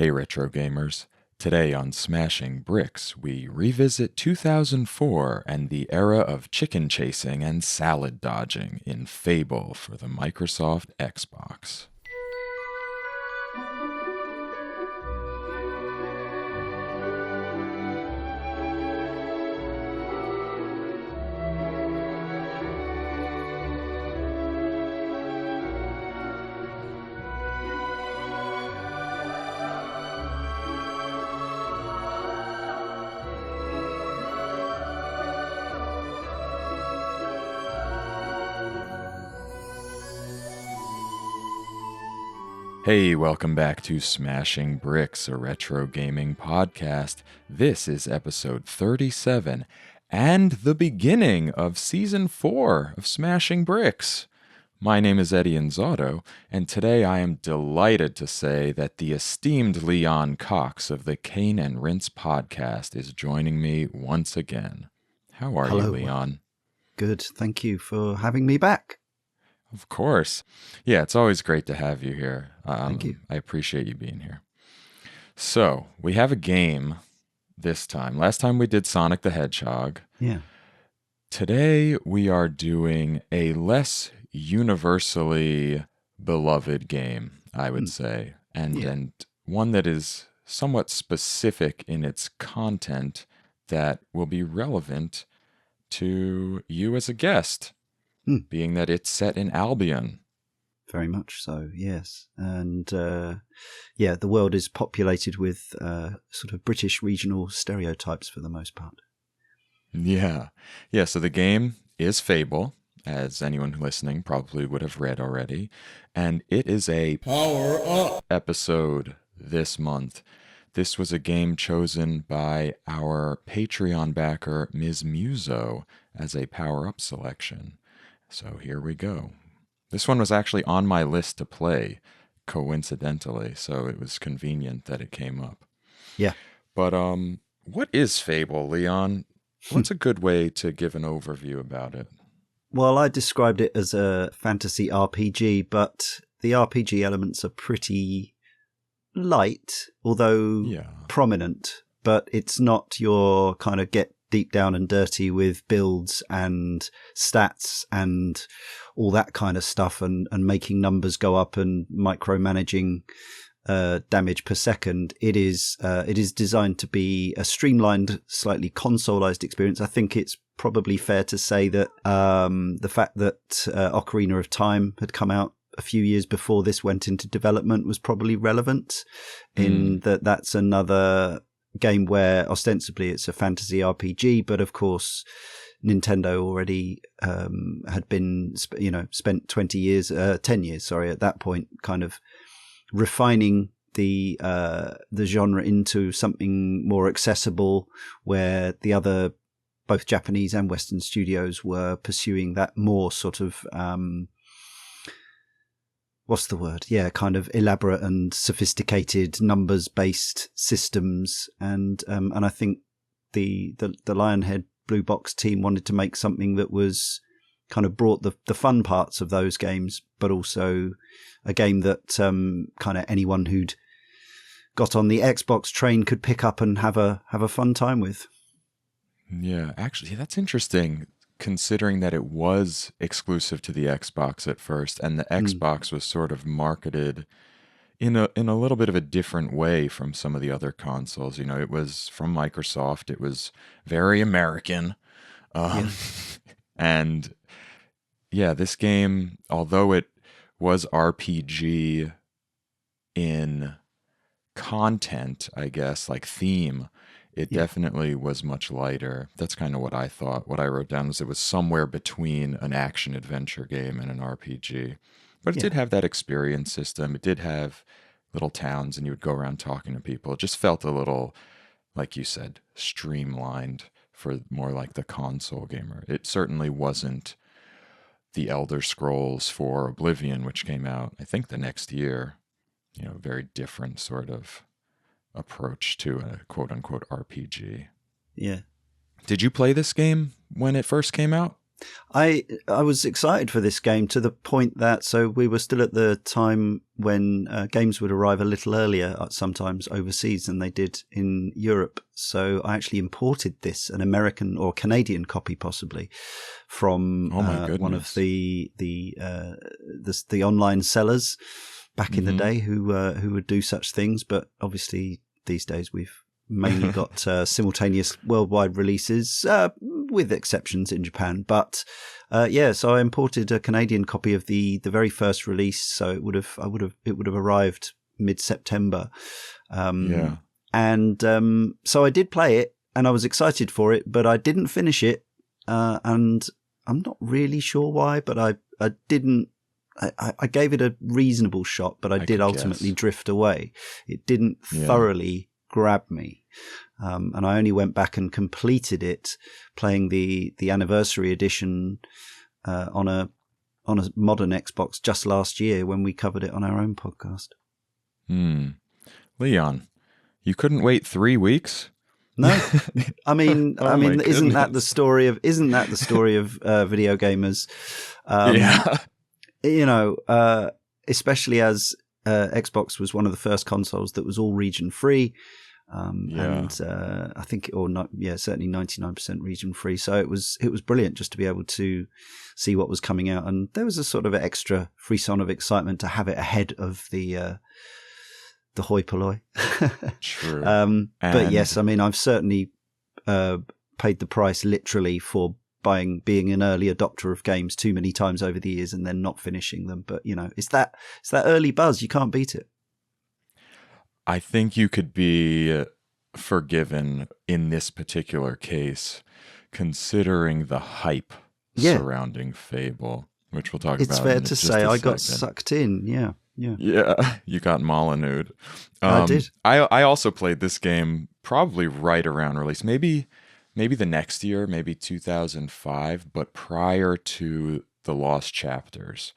Hey Retro Gamers, today on Smashing Bricks, we revisit 2004 and the era of chicken chasing and salad dodging in Fable for the Microsoft Xbox. Hey, welcome back to Smashing Bricks, a retro gaming podcast. This is episode 37 and the beginning of season 4 of Smashing Bricks. My name is Eddie Inzauto, and today I am delighted to say that the esteemed Leon Cox of the Cane and Rinse podcast is joining me once again. How are you, Leon? Good, thank you for having me back. Of course. Yeah, it's always great to have you here. Thank you. I appreciate you being here. So, we have a game this time. Last time we did Sonic the Hedgehog. Yeah. Today we are doing a less universally beloved game, I would say, and one that is somewhat specific in its content that will be relevant to you as a guest. Being that it's set in Albion. Very much so, yes. And the world is populated with sort of British regional stereotypes for the most part. Yeah. So the game is Fable, as anyone listening probably would have read already. And it is a Power Up episode this month. This was a game chosen by our Patreon backer, Ms. Muso, as a Power Up selection. So here we go. This one was actually on my list to play, coincidentally, so it was convenient that it came up. Yeah. But what is Fable, Leon? What's a good way to give an overview about it? Well, I described it as a fantasy RPG, but the RPG elements are pretty light, although prominent, but it's not your kind of get deep down and dirty with builds and stats and all that kind of stuff and making numbers go up and micromanaging damage per second. It is designed to be a streamlined, slightly consoleized experience. I think it's probably fair to say that the fact that Ocarina of Time had come out a few years before this went into development was probably relevant in that that's another game where ostensibly it's a fantasy RPG, but of course Nintendo already had been spent 10 years at that point kind of refining the genre into something more accessible, where the other both Japanese and Western studios were pursuing that more sort of kind of elaborate and sophisticated numbers-based systems, and I think the Lionhead Blue Box team wanted to make something that was kind of brought the fun parts of those games, but also a game that kind of anyone who'd got on the Xbox train could pick up and have a fun time with. Yeah, actually, that's interesting, considering that it was exclusive to the Xbox at first, and the Xbox was sort of marketed in a little bit of a different way from some of the other consoles. You know, it was from Microsoft. It was very American. And yeah, this game, although it was RPG in content, I guess, like theme, it definitely was much lighter. That's kind of what I thought. What I wrote down was it was somewhere between an action-adventure game and an RPG. But it did have that experience system. It did have little towns, and you would go around talking to people. It just felt a little, like you said, streamlined for more like the console gamer. It certainly wasn't the Elder Scrolls 4 Oblivion, which came out, I think, the next year. You know, very different sort of approach to a quote-unquote RPG. Yeah. Did you play this game when it first came out? I was excited for this game to the point that, so we were still at the time when games would arrive a little earlier, sometimes overseas, than they did in Europe. So I actually imported an American or Canadian copy, possibly, from one of the online sellers back in the day who would do such things. But obviously these days we've mainly got simultaneous worldwide releases, with exceptions in Japan. But so I imported a Canadian copy of the very first release. So it would have arrived mid-September. And so I did play it, and I was excited for it, but I didn't finish it, and I'm not really sure why. But I didn't. I gave it a reasonable shot, but I did ultimately drift away. It didn't thoroughly grab me. And I only went back and completed it playing the anniversary edition on a modern Xbox just last year when we covered it on our own podcast. Leon, you couldn't wait 3 weeks? No, I mean, isn't that the story of video gamers? Especially as Xbox was one of the first consoles that was all region free. And I think, certainly 99% region free. So it was brilliant just to be able to see what was coming out, and there was a sort of extra frisson of excitement to have it ahead of the hoi polloi. True. But yes, I mean, I've certainly paid the price literally for being an early adopter of games too many times over the years and then not finishing them. But it's that early buzz. You can't beat it. I think you could be forgiven in this particular case, considering the hype surrounding Fable, which we'll talk about. It's fair to say I got sucked in. Yeah, you got Molyneux. I did. I also played this game probably right around release, maybe the next year, maybe 2005, but prior to the Lost Chapters.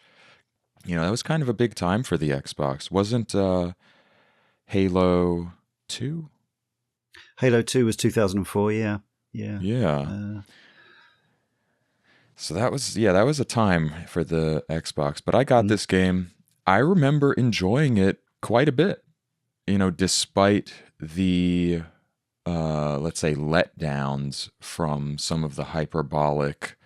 That was kind of a big time for the Xbox. Wasn't Halo 2? Halo 2 was 2004, yeah. So that was a time for the Xbox. But I got this game. I remember enjoying it quite a bit, despite the, let's say, letdowns from some of the hyperbolic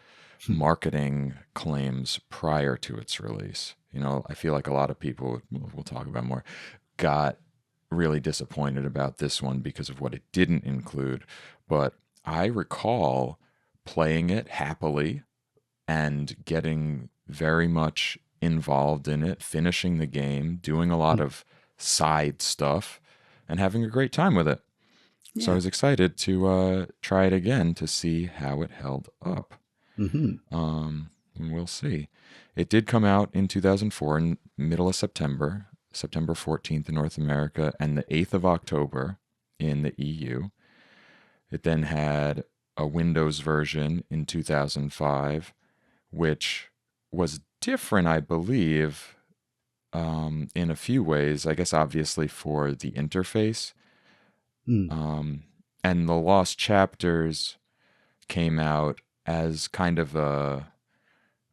marketing claims prior to its release. I feel like a lot of people, we'll talk about more, got really disappointed about this one because of what it didn't include. But I recall playing it happily and getting very much involved in it, finishing the game, doing a lot of side stuff, and having a great time with it. Yeah. So I was excited to try it again to see how it held up. And we'll see. It did come out in 2004 in middle of September 14th in North America, and the 8th of October in the EU. It then had a Windows version in 2005, which was different, I believe, in a few ways. I guess obviously for the interface. And the Lost Chapters came out as kind of a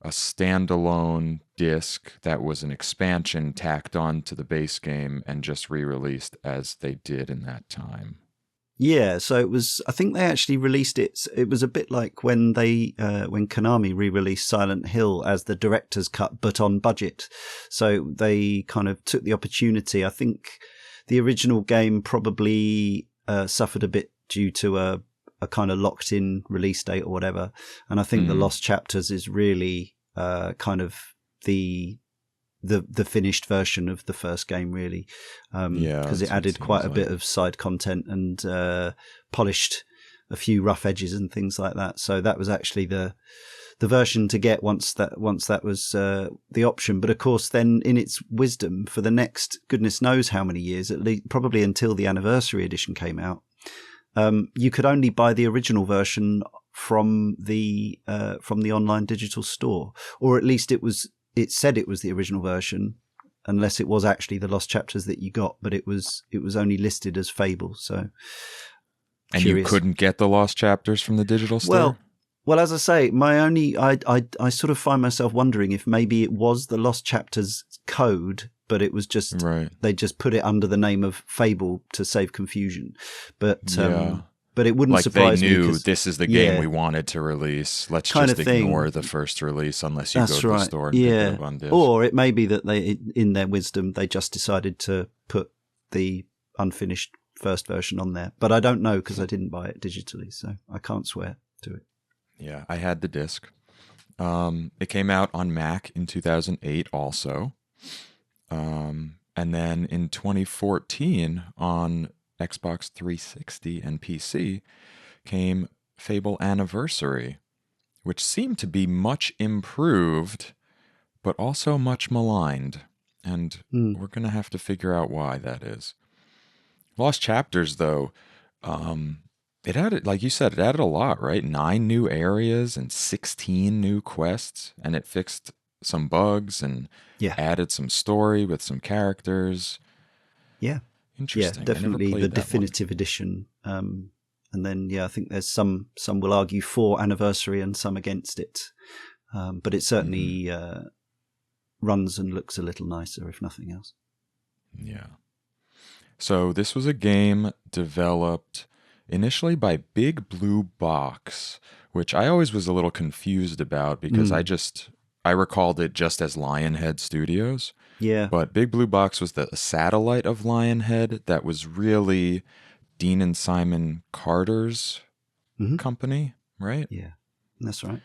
standalone disc that was an expansion tacked on to the base game and just re-released as they did in that time. Yeah, so it was. I think they actually released it. It was a bit like when when Konami re-released Silent Hill as the director's cut, but on budget. So they kind of took the opportunity. I think the original game probably suffered a bit due to a kind of locked-in release date or whatever. And I think the Lost Chapters is really kind of the finished version of the first game, really, because it added quite a bit of side content and polished a few rough edges and things like that. So that was actually the version to get once that was the option. But of course, then in its wisdom, for the next goodness knows how many years, at least probably until the anniversary edition came out, you could only buy the original version from the online digital store, or at least it said it was the original version, unless it was actually the Lost Chapters that you got, but it was only listed as Fable. So, and curious. You couldn't get the Lost Chapters from the digital store? Well, as I say, I sort of find myself wondering if maybe it was the Lost Chapters code, but it was just they just put it under the name of Fable to save confusion. But it wouldn't surprise me. Like they knew this is the game we wanted to release. Let's just ignore the first release unless you go to the store and pick it up on disc. Or it may be that they, in their wisdom, they just decided to put the unfinished first version on there. But I don't know because I didn't buy it digitally, so I can't swear to it. Yeah, I had the disc. It came out on Mac in 2008 also. And then in 2014 on Xbox 360 and PC came Fable Anniversary, which seemed to be much improved, but also much maligned. And we're going to have to figure out why that is. Lost Chapters, though, it added, like you said, it added a lot, right? 9 new areas and 16 new quests, and it fixed some bugs and added some story with some characters. Yeah. Interesting. Yeah, definitely the definitive edition. And then, I think there's some will argue for Anniversary and some against it. But it certainly runs and looks a little nicer, if nothing else. Yeah. So this was a game developed initially by Big Blue Box, which I always was a little confused about because I recalled it just as Lionhead Studios. Yeah. But Big Blue Box was the satellite of Lionhead that was really Dean and Simon Carter's company, right? Yeah, that's right.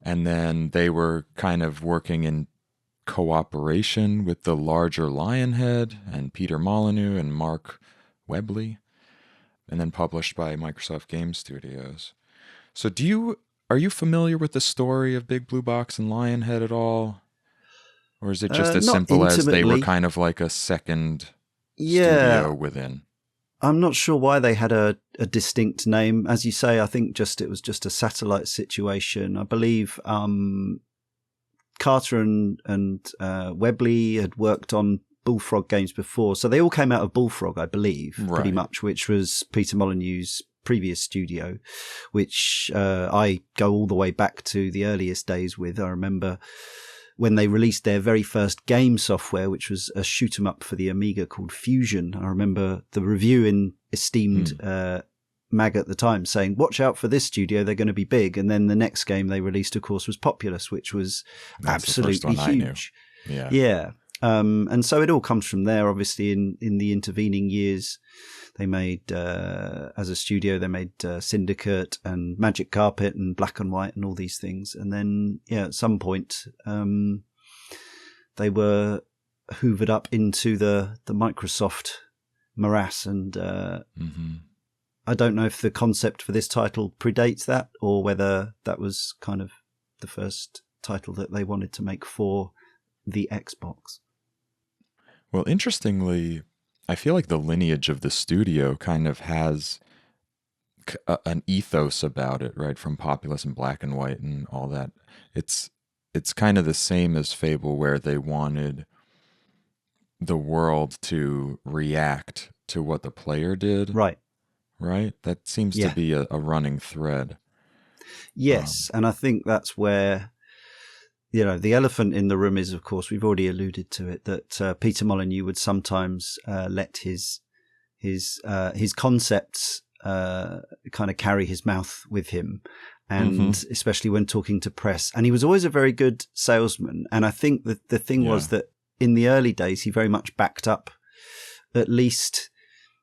And then they were kind of working in cooperation with the larger Lionhead and Peter Molyneux and Mark Webley, and then published by Microsoft Game Studios. So are you familiar with the story of Big Blue Box and Lionhead at all? Or is it just as simple as they were kind of like a second studio within? I'm not sure why they had a distinct name. As you say, I think it was just a satellite situation. I believe Carter and Webley had worked on Bullfrog games before. So they all came out of Bullfrog, I believe, pretty much, which was Peter Molyneux's previous studio, which I go all the way back to the earliest days with. I remember when they released their very first game software, which was a shoot 'em up for the Amiga called Fusion. I remember the review in esteemed mag at the time saying, watch out for this studio, they're going to be big. And then the next game they released, of course, was Populous, which was absolutely huge. Yeah. And so it all comes from there. Obviously, in the intervening years, they made, as a studio, they made Syndicate and Magic Carpet and Black and White and all these things. And then, at some point, they were hoovered up into the Microsoft morass. And I don't know if the concept for this title predates that or whether that was kind of the first title that they wanted to make for the Xbox. Well, interestingly, I feel like the lineage of the studio kind of has an ethos about it, right? From Populous and Black and White and all that. It's kind of the same as Fable, where they wanted the world to react to what the player did. Right. That seems to be a running thread. Yes, and I think that's where, the elephant in the room is, of course, we've already alluded to it, that Peter Molyneux would sometimes let his concepts kind of carry his mouth with him, and especially when talking to press. And he was always a very good salesman. And I think that the thing was that in the early days, he very much backed up, at least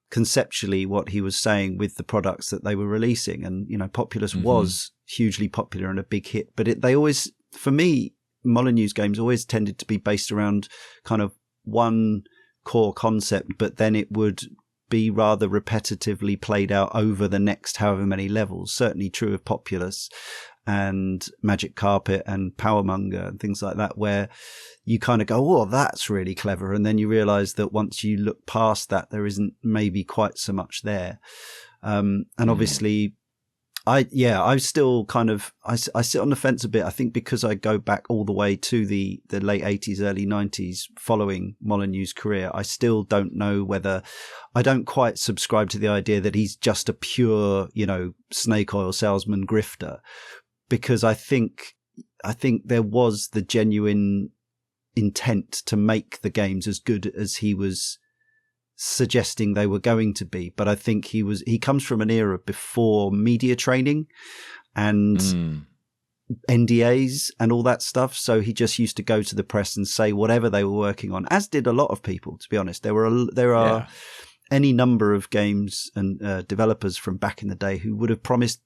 conceptually, what he was saying with the products that they were releasing. And, Populous was hugely popular and a big hit. But they always, for me, Molyneux's games always tended to be based around kind of one core concept, but then it would be rather repetitively played out over the next however many levels. Certainly true of Populous and Magic Carpet and Powermonger and things like that, where you kind of go, oh, that's really clever. And then you realize that once you look past that, there isn't maybe quite so much there. And obviously, I still kind of, I sit on the fence a bit. I think because I go back all the way to the late 80s, early 90s following Molyneux's career, I still don't know whether, I don't quite subscribe to the idea that he's just a pure, snake oil salesman grifter. because I think there was the genuine intent to make the games as good as he was suggesting they were going to be. But I think he comes from an era before media training and NDAs and all that stuff. So he just used to go to the press and say whatever they were working on, as did a lot of people, to be honest. There are any number of games and developers from back in the day who would have promised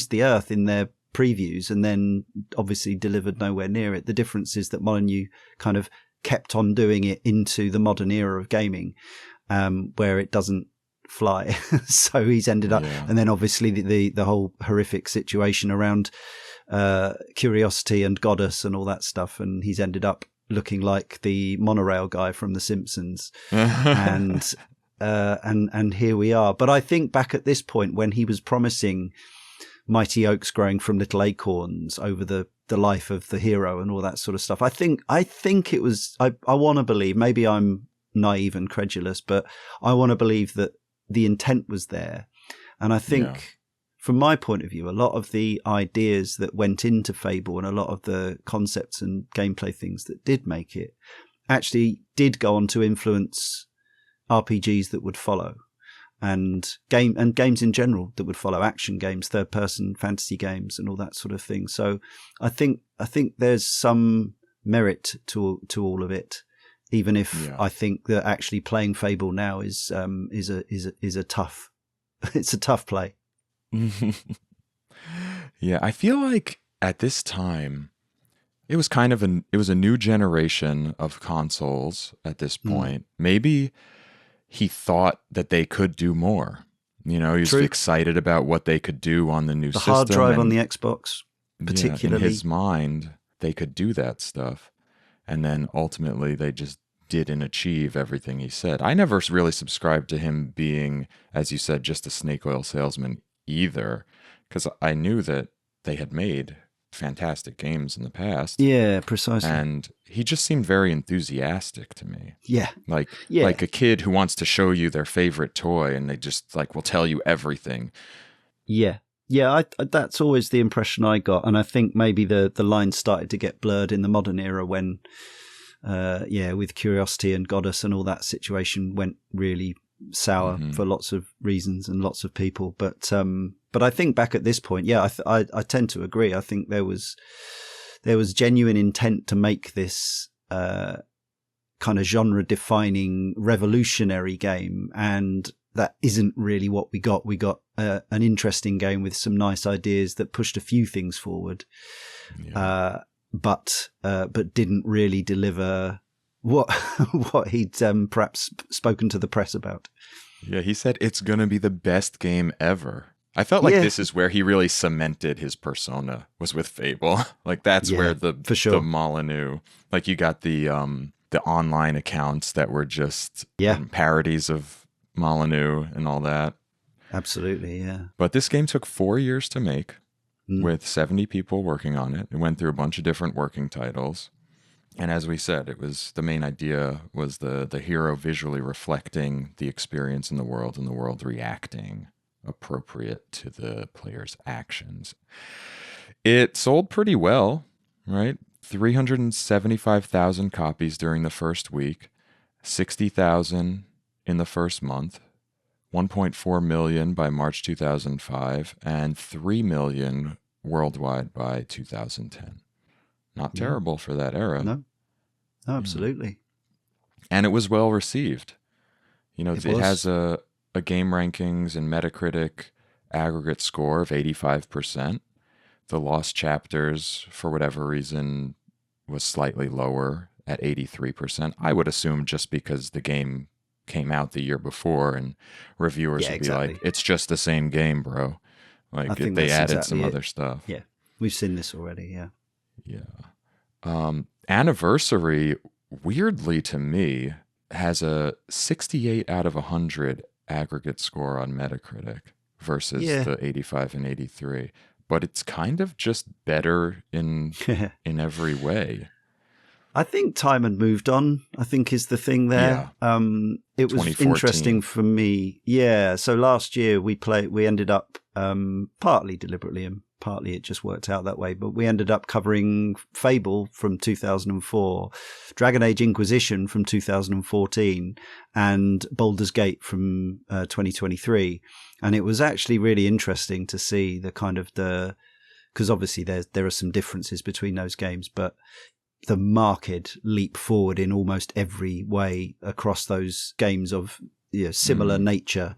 the earth in their previews and then obviously delivered nowhere near it. The difference is that Molyneux kind of kept on doing it into the modern era of gaming, where it doesn't fly. So he's ended up, and then obviously the whole horrific situation around Curiosity and Goddess and all that stuff, and he's ended up looking like the monorail guy from The Simpsons. And here we are. But I think back at this point when he was promising mighty oaks growing from little acorns over the life of the hero and all that sort of stuff, I think it was, I want to believe, maybe I'm naive and credulous, but I want to believe that the intent was there. And I think from my point of view, a lot of the ideas that went into Fable and a lot of the concepts and gameplay things that did make it actually did go on to influence RPGs that would follow, and games in general that would follow, action games, third person fantasy games and all that sort of thing. So I think there's some merit to all of it, even if I think that actually playing Fable now is a tough it's a tough play. Yeah, I feel like at this time it was kind of it was a new generation of consoles at this point. Maybe he thought that they could do more. You know, he was excited about what they could do on the new system. The hard drive on the Xbox, particularly. In his mind, they could do that stuff. And then ultimately they just didn't achieve everything he said. I never really subscribed to him being, as you said, just a snake oil salesman either, because I knew that they had made fantastic games in the past. Yeah, precisely. And he just seemed very enthusiastic to me. Yeah. Like a kid who wants to show you their favorite toy and they just will tell you everything. Yeah. Yeah, that's always the impression I got. And I think maybe the lines started to get blurred in the modern era when, with Curiosity and Goddess and all that situation went really sour for lots of reasons and lots of people. But I think back at this point, I tend to agree. I think there was genuine intent to make this kind of genre-defining, revolutionary game, and that isn't really what we got. We got an interesting game with some nice ideas that pushed a few things forward, but didn't really deliver what he'd perhaps spoken to the press about. Yeah, he said it's going to be the best game ever. I felt like this is where he really cemented his persona, was with Fable. Like that's where the Molyneux, like you got the online accounts that were just parodies of Molyneux and all that. Absolutely, yeah. But this game took 4 years to make, with 70 people working on it. It went through a bunch of different working titles. And as we said, the main idea was the hero visually reflecting the experience in the world and the world reacting appropriate to the player's actions. It sold pretty well, right? 375,000 copies during the first week, 60,000 in the first month, 1.4 million by March 2005, and 3 million worldwide by 2010. Not terrible for that era. No, absolutely. And it was well received. You know, it has a game rankings and Metacritic aggregate score of 85%. The Lost Chapters, for whatever reason, was slightly lower at 83%. I would assume just because the game came out the year before and reviewers would be like, it's just the same game, bro. Like they added some other stuff. Yeah, we've seen this already, Yeah. Anniversary, weirdly to me, has a 68 out of 100 aggregate score on Metacritic versus the 85 and 83. But it's kind of just better in every way. I think time had moved on, I think is the thing there. It was interesting for me. Yeah, so last year we ended up, partly deliberately and partly it just worked out that way. But we ended up covering Fable from 2004, Dragon Age Inquisition from 2014, and Baldur's Gate from 2023. And it was actually really interesting to see the kind of because obviously there are some differences between those games, but the marked leap forward in almost every way across those games of similar nature.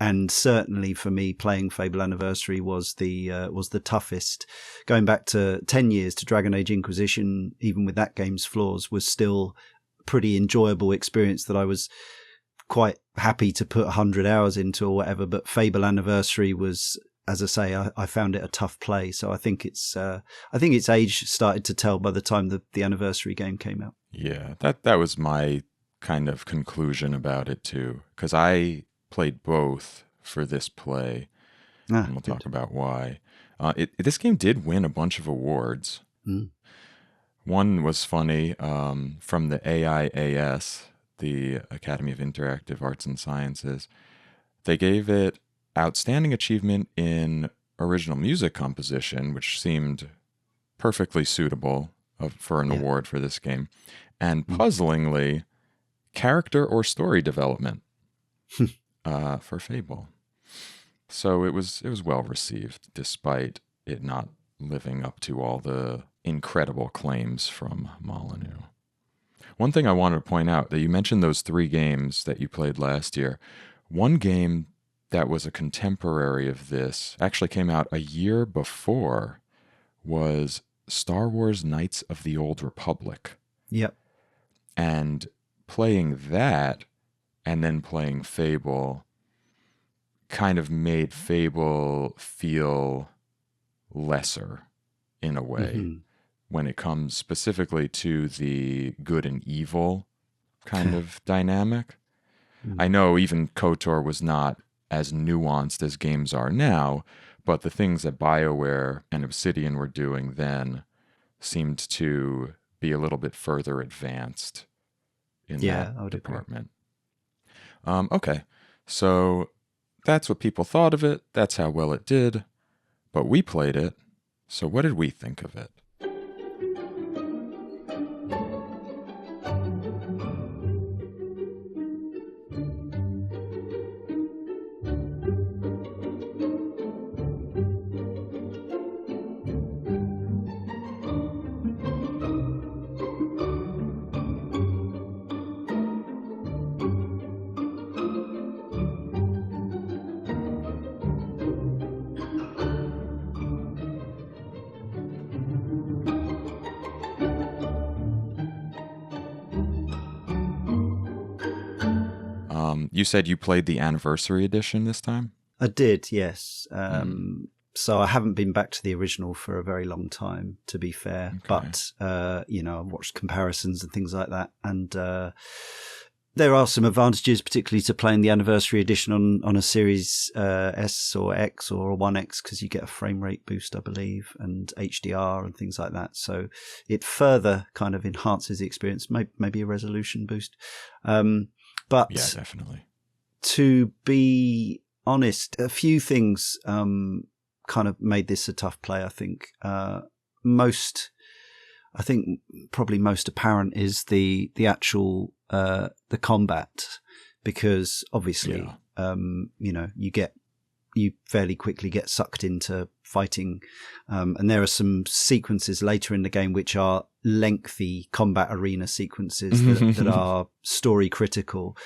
And certainly for me, playing Fable Anniversary was the toughest. Going back to 10 years to Dragon Age Inquisition, even with that game's flaws, was still a pretty enjoyable experience that I was quite happy to put 100 hours into or whatever. But Fable Anniversary was, as I say, I found it a tough play. So I think its age started to tell by the time the Anniversary game came out. Yeah, that was my kind of conclusion about it too, because I played both for this play, and we'll talk about why. This game did win a bunch of awards. One was funny, from the AIAS, the Academy of Interactive Arts and Sciences. They gave it Outstanding Achievement in Original Music Composition, which seemed perfectly suitable for an award for this game, and puzzlingly, Character or Story Development for Fable. So it was well received, despite it not living up to all the incredible claims from Molyneux. One thing I wanted to point out, that you mentioned those 3 games that you played last year. One game that was a contemporary of this, actually came out a year before, was Star Wars Knights of the Old Republic. Yep. And playing that and then playing Fable kind of made Fable feel lesser in a way when it comes specifically to the good and evil kind of dynamic. I know even KOTOR was not as nuanced as games are now, but the things that BioWare and Obsidian were doing then seemed to be a little bit further advanced in that department. Okay, so that's what people thought of it. That's how well it did. But we played it, so what did we think of it? You said you played the Anniversary Edition this time? I did, yes. So I haven't been back to the original for a very long time, to be fair. Okay. But, I watched comparisons and things like that. And there are some advantages, particularly to playing the Anniversary Edition on a Series S or X or a 1X, because you get a frame rate boost, I believe, and HDR and things like that. So it further kind of enhances the experience, maybe a resolution boost. But yeah, definitely. To be honest, a few things kind of made this a tough play, I think. Probably most apparent is the actual the combat, because obviously you fairly quickly get sucked into fighting, and there are some sequences later in the game which are lengthy combat arena sequences that are story critical.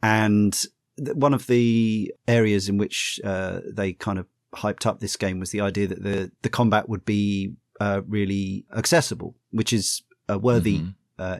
And one of the areas in which they kind of hyped up this game was the idea that the combat would be really accessible, which is a worthy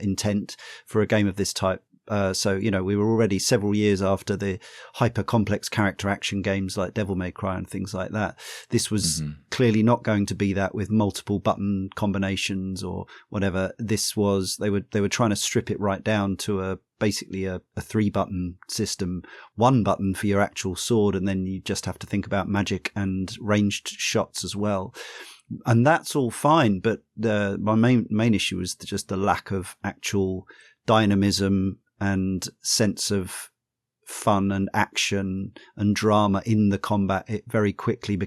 intent for a game of this type. So, we were already several years after the hyper complex character action games like Devil May Cry and things like that. This was clearly not going to be that with multiple button combinations or whatever. This was, they were trying to strip it right down to basically a 3-button system, 1 button for your actual sword, and then you just have to think about magic and ranged shots as well. And that's all fine, but my main issue was just the lack of actual dynamism and sense of fun and action and drama in the combat, it very quickly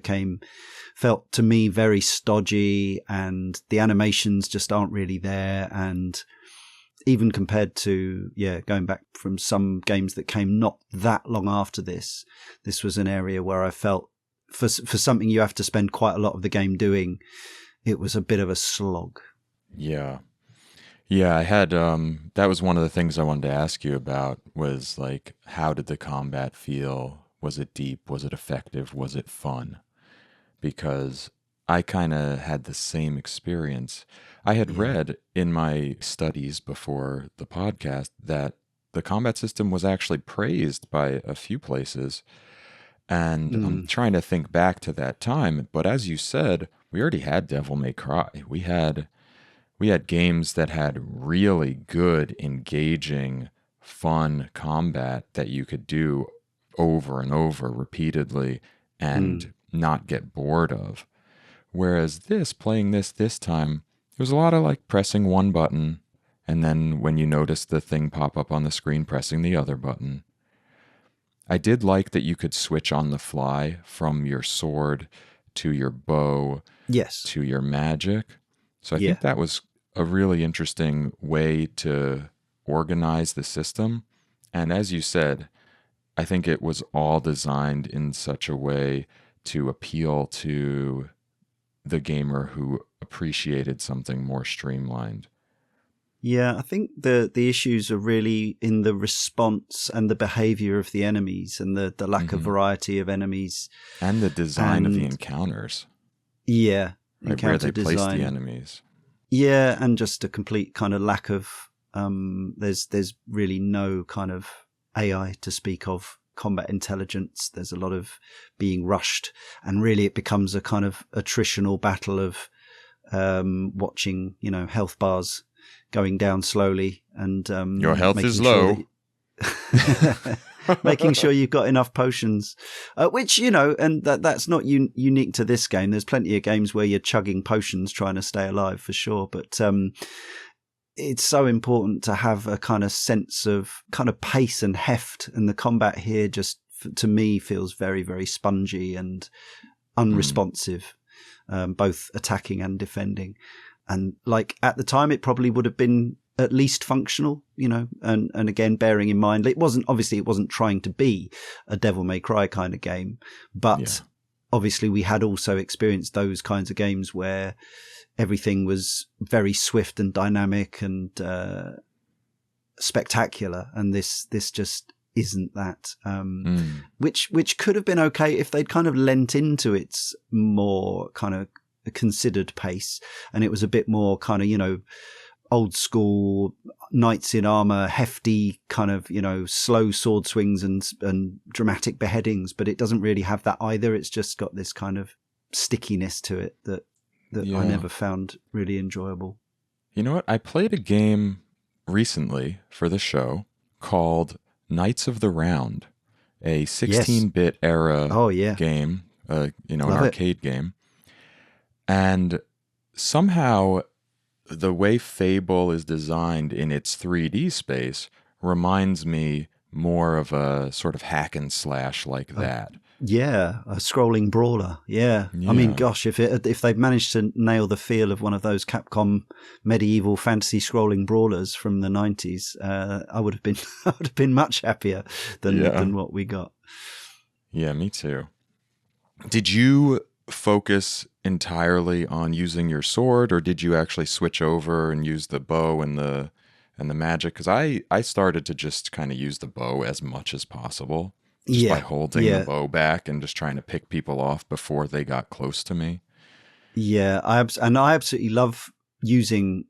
felt to me very stodgy, and the animations just aren't really there. And even compared to, going back from some games that came not that long after this was an area where I felt for something you have to spend quite a lot of the game doing, it was a bit of a slog. Yeah. Yeah, I had, that was one of the things I wanted to ask you about, was like, how did the combat feel? Was it deep? Was it effective? Was it fun? Because I kind of had the same experience. I had read in my studies before the podcast that the combat system was actually praised by a few places. And I'm trying to think back to that time. But as you said, we already had Devil May Cry. We had games that had really good, engaging, fun combat that you could do over and over repeatedly and not get bored of. Whereas playing this time, it was a lot of like pressing one button, and then when you notice the thing pop up on the screen, pressing the other button. I did like that you could switch on the fly from your sword to your bow to your magic. So I think that was a really interesting way to organize the system. And as you said, I think it was all designed in such a way to appeal to the gamer who appreciated something more streamlined. Yeah, I think the issues are really in the response and the behavior of the enemies, and the lack of variety of enemies. And the design of the encounters. Yeah. Right, where they place the enemies. Yeah, and just a complete kind of lack of, there's really no kind of AI to speak of, combat intelligence. There's a lot of being rushed, and really it becomes a kind of attritional battle of watching, health bars going down slowly, and your health is low. Making sure you've got enough potions, which, and that's not unique to this game. There's plenty of games where you're chugging potions trying to stay alive, for sure. But it's so important to have a kind of sense of kind of pace and heft. And the combat here just, to me, feels very, very spongy and unresponsive, both attacking and defending. And like at the time, it probably would have been at least functional, and again, bearing in mind, it wasn't trying to be a Devil May Cry kind of game, but obviously we had also experienced those kinds of games where everything was very swift and dynamic and spectacular. And this just isn't that, which could have been okay if they'd kind of lent into its more kind of a considered pace, and it was a bit more kind of, old school knights in armor, hefty kind of, slow sword swings and dramatic beheadings, but it doesn't really have that either. It's just got this kind of stickiness to it that I never found really enjoyable. You know what? I played a game recently for the show called Knights of the Round, a 16-bit era game, an arcade game. And somehow the way Fable is designed in its 3D space reminds me more of a sort of hack and slash like that. Yeah, a scrolling brawler. Yeah. I mean, gosh, if they'd managed to nail the feel of one of those Capcom medieval fantasy scrolling brawlers from the 90s, I would have been much happier than what we got. Yeah, me too. Did you focus entirely on using your sword, or did you actually switch over and use the bow and the magic? Because I started to just kind of use the bow as much as possible, just by holding the bow back and just trying to pick people off before they got close to me. Yeah, I absolutely love using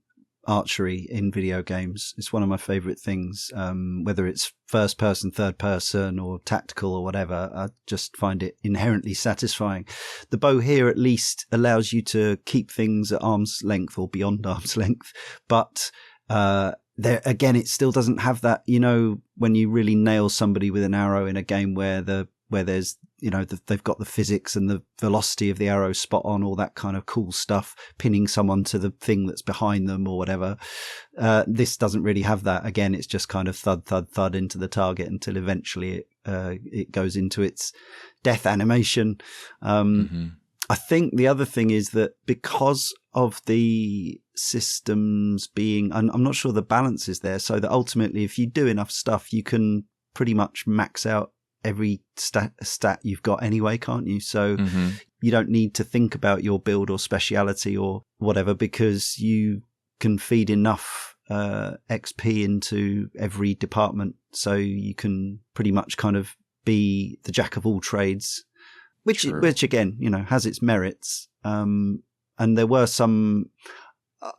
archery in video games. It's one of my favorite things, whether it's first person, third person, or tactical or whatever. I just find it inherently satisfying. The bow here at least allows you to keep things at arm's length or beyond arm's length, but there again, it still doesn't have that, when you really nail somebody with an arrow in a game where there's they've got the physics and the velocity of the arrow spot on, all that kind of cool stuff, pinning someone to the thing that's behind them or whatever. This doesn't really have that. Again, it's just kind of thud, thud, thud into the target until eventually it goes into its death animation. I think the other thing is that because of the systems being, I'm not sure the balance is there, so that ultimately if you do enough stuff, you can pretty much max out every stat you've got anyway, can't you? So you don't need to think about your build or speciality or whatever, because you can feed enough XP into every department, so you can pretty much kind of be the jack of all trades, which again, has its merits. And there were some,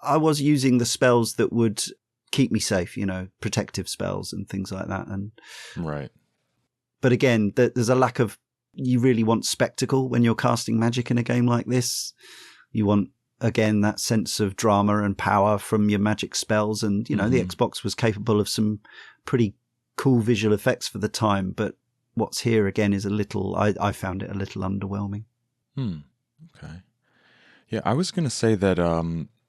I was using the spells that would keep me safe, protective spells and things like that. And right. But again, there's a lack of, you really want spectacle when you're casting magic in a game like this. You want, again, that sense of drama and power from your magic spells. And, the Xbox was capable of some pretty cool visual effects for the time. But what's here, again, is I found it a little underwhelming. Okay. Yeah, I was going to say that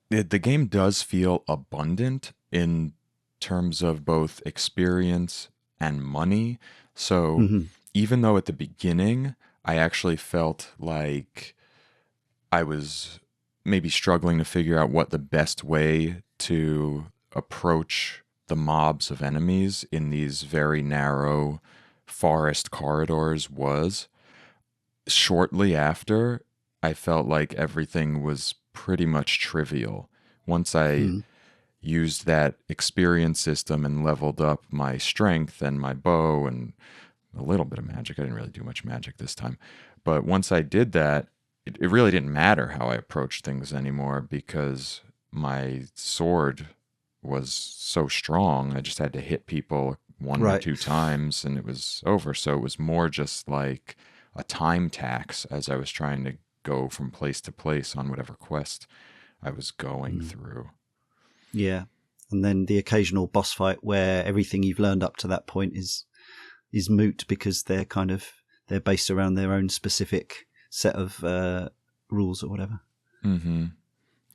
the game does feel abundant in terms of both experience and money. So even though at the beginning I actually felt like I was maybe struggling to figure out what the best way to approach the mobs of enemies in these very narrow forest corridors was, shortly after, I felt like everything was pretty much trivial. Once I used that experience system and leveled up my strength and my bow and a little bit of magic. I didn't really do much magic this time. But once I did that, it really didn't matter how I approached things anymore, because my sword was so strong. I just had to hit people one or two times and it was over. So it was more just like a time tax as I was trying to go from place to place on whatever quest I was going through. Yeah. And then the occasional boss fight where everything you've learned up to that point is moot, because they're based around their own specific set of rules or whatever.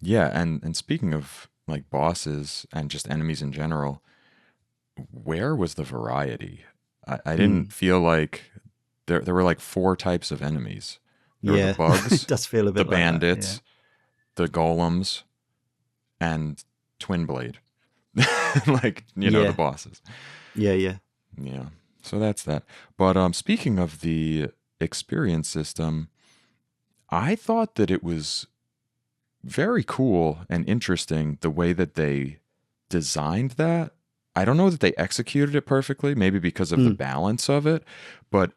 Yeah, and speaking of like bosses and just enemies in general, where was the variety? I didn't feel like there were like 4 types of enemies. There were the bugs, it does feel a bit the like bandits, the golems, and Twin Blade. The bosses. Yeah. So that's that. But speaking of the experience system, I thought that it was very cool and interesting the way that they designed that. I don't know that they executed it perfectly, maybe because of the balance of it, but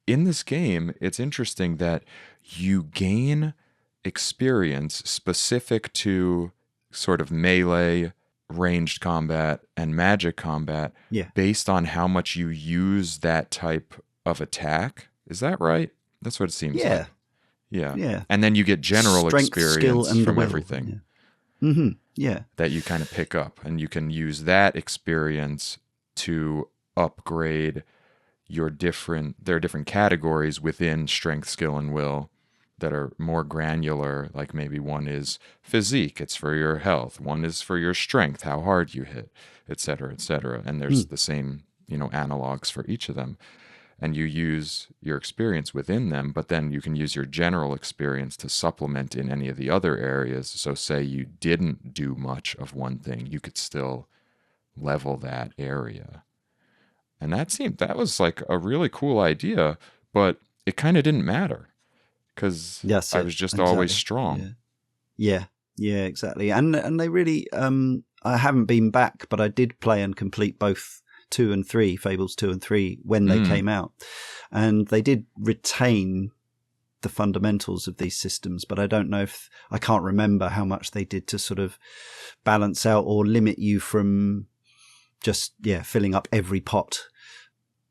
in this game, it's interesting that you gain experience specific to sort of melee, ranged combat, and magic combat based on how much you use that type of attack. Is that right? That's what it seems like. Yeah. And then you get general strength, experience skill, and from will. everything. Yeah. That you kind of pick up, and you can use that experience to upgrade there are different categories within strength, skill, and will that are more granular. Like maybe one is physique, it's for your health. One is for your strength, how hard you hit, et cetera, et cetera. And there's the same, analogs for each of them. And you use your experience within them, but then you can use your general experience to supplement in any of the other areas. So say you didn't do much of one thing, you could still level that area. And that was like a really cool idea, but it kind of didn't matter because I was just always strong. Yeah, exactly. And they really, I haven't been back, but I did play and complete both 2 and 3, Fables 2 and 3, when they came out. And they did retain the fundamentals of these systems, but I don't know I can't remember how much they did to sort of balance out or limit you from just, filling up every pot.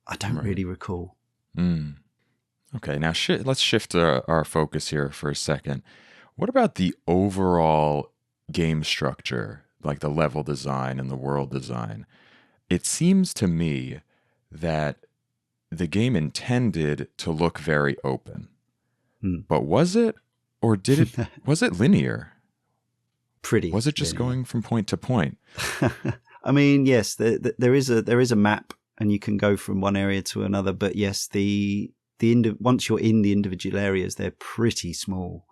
I don't really recall. Okay, now let's shift our focus here for a second. What about the overall game structure, like the level design and the world design? It seems to me that the game intended to look very open. But was it? Or did it? Was it linear? Pretty. Was it just going from point to point? I mean, yes, there is a map, and you can go from one area to another. But yes, once you're in the individual areas, they're pretty small,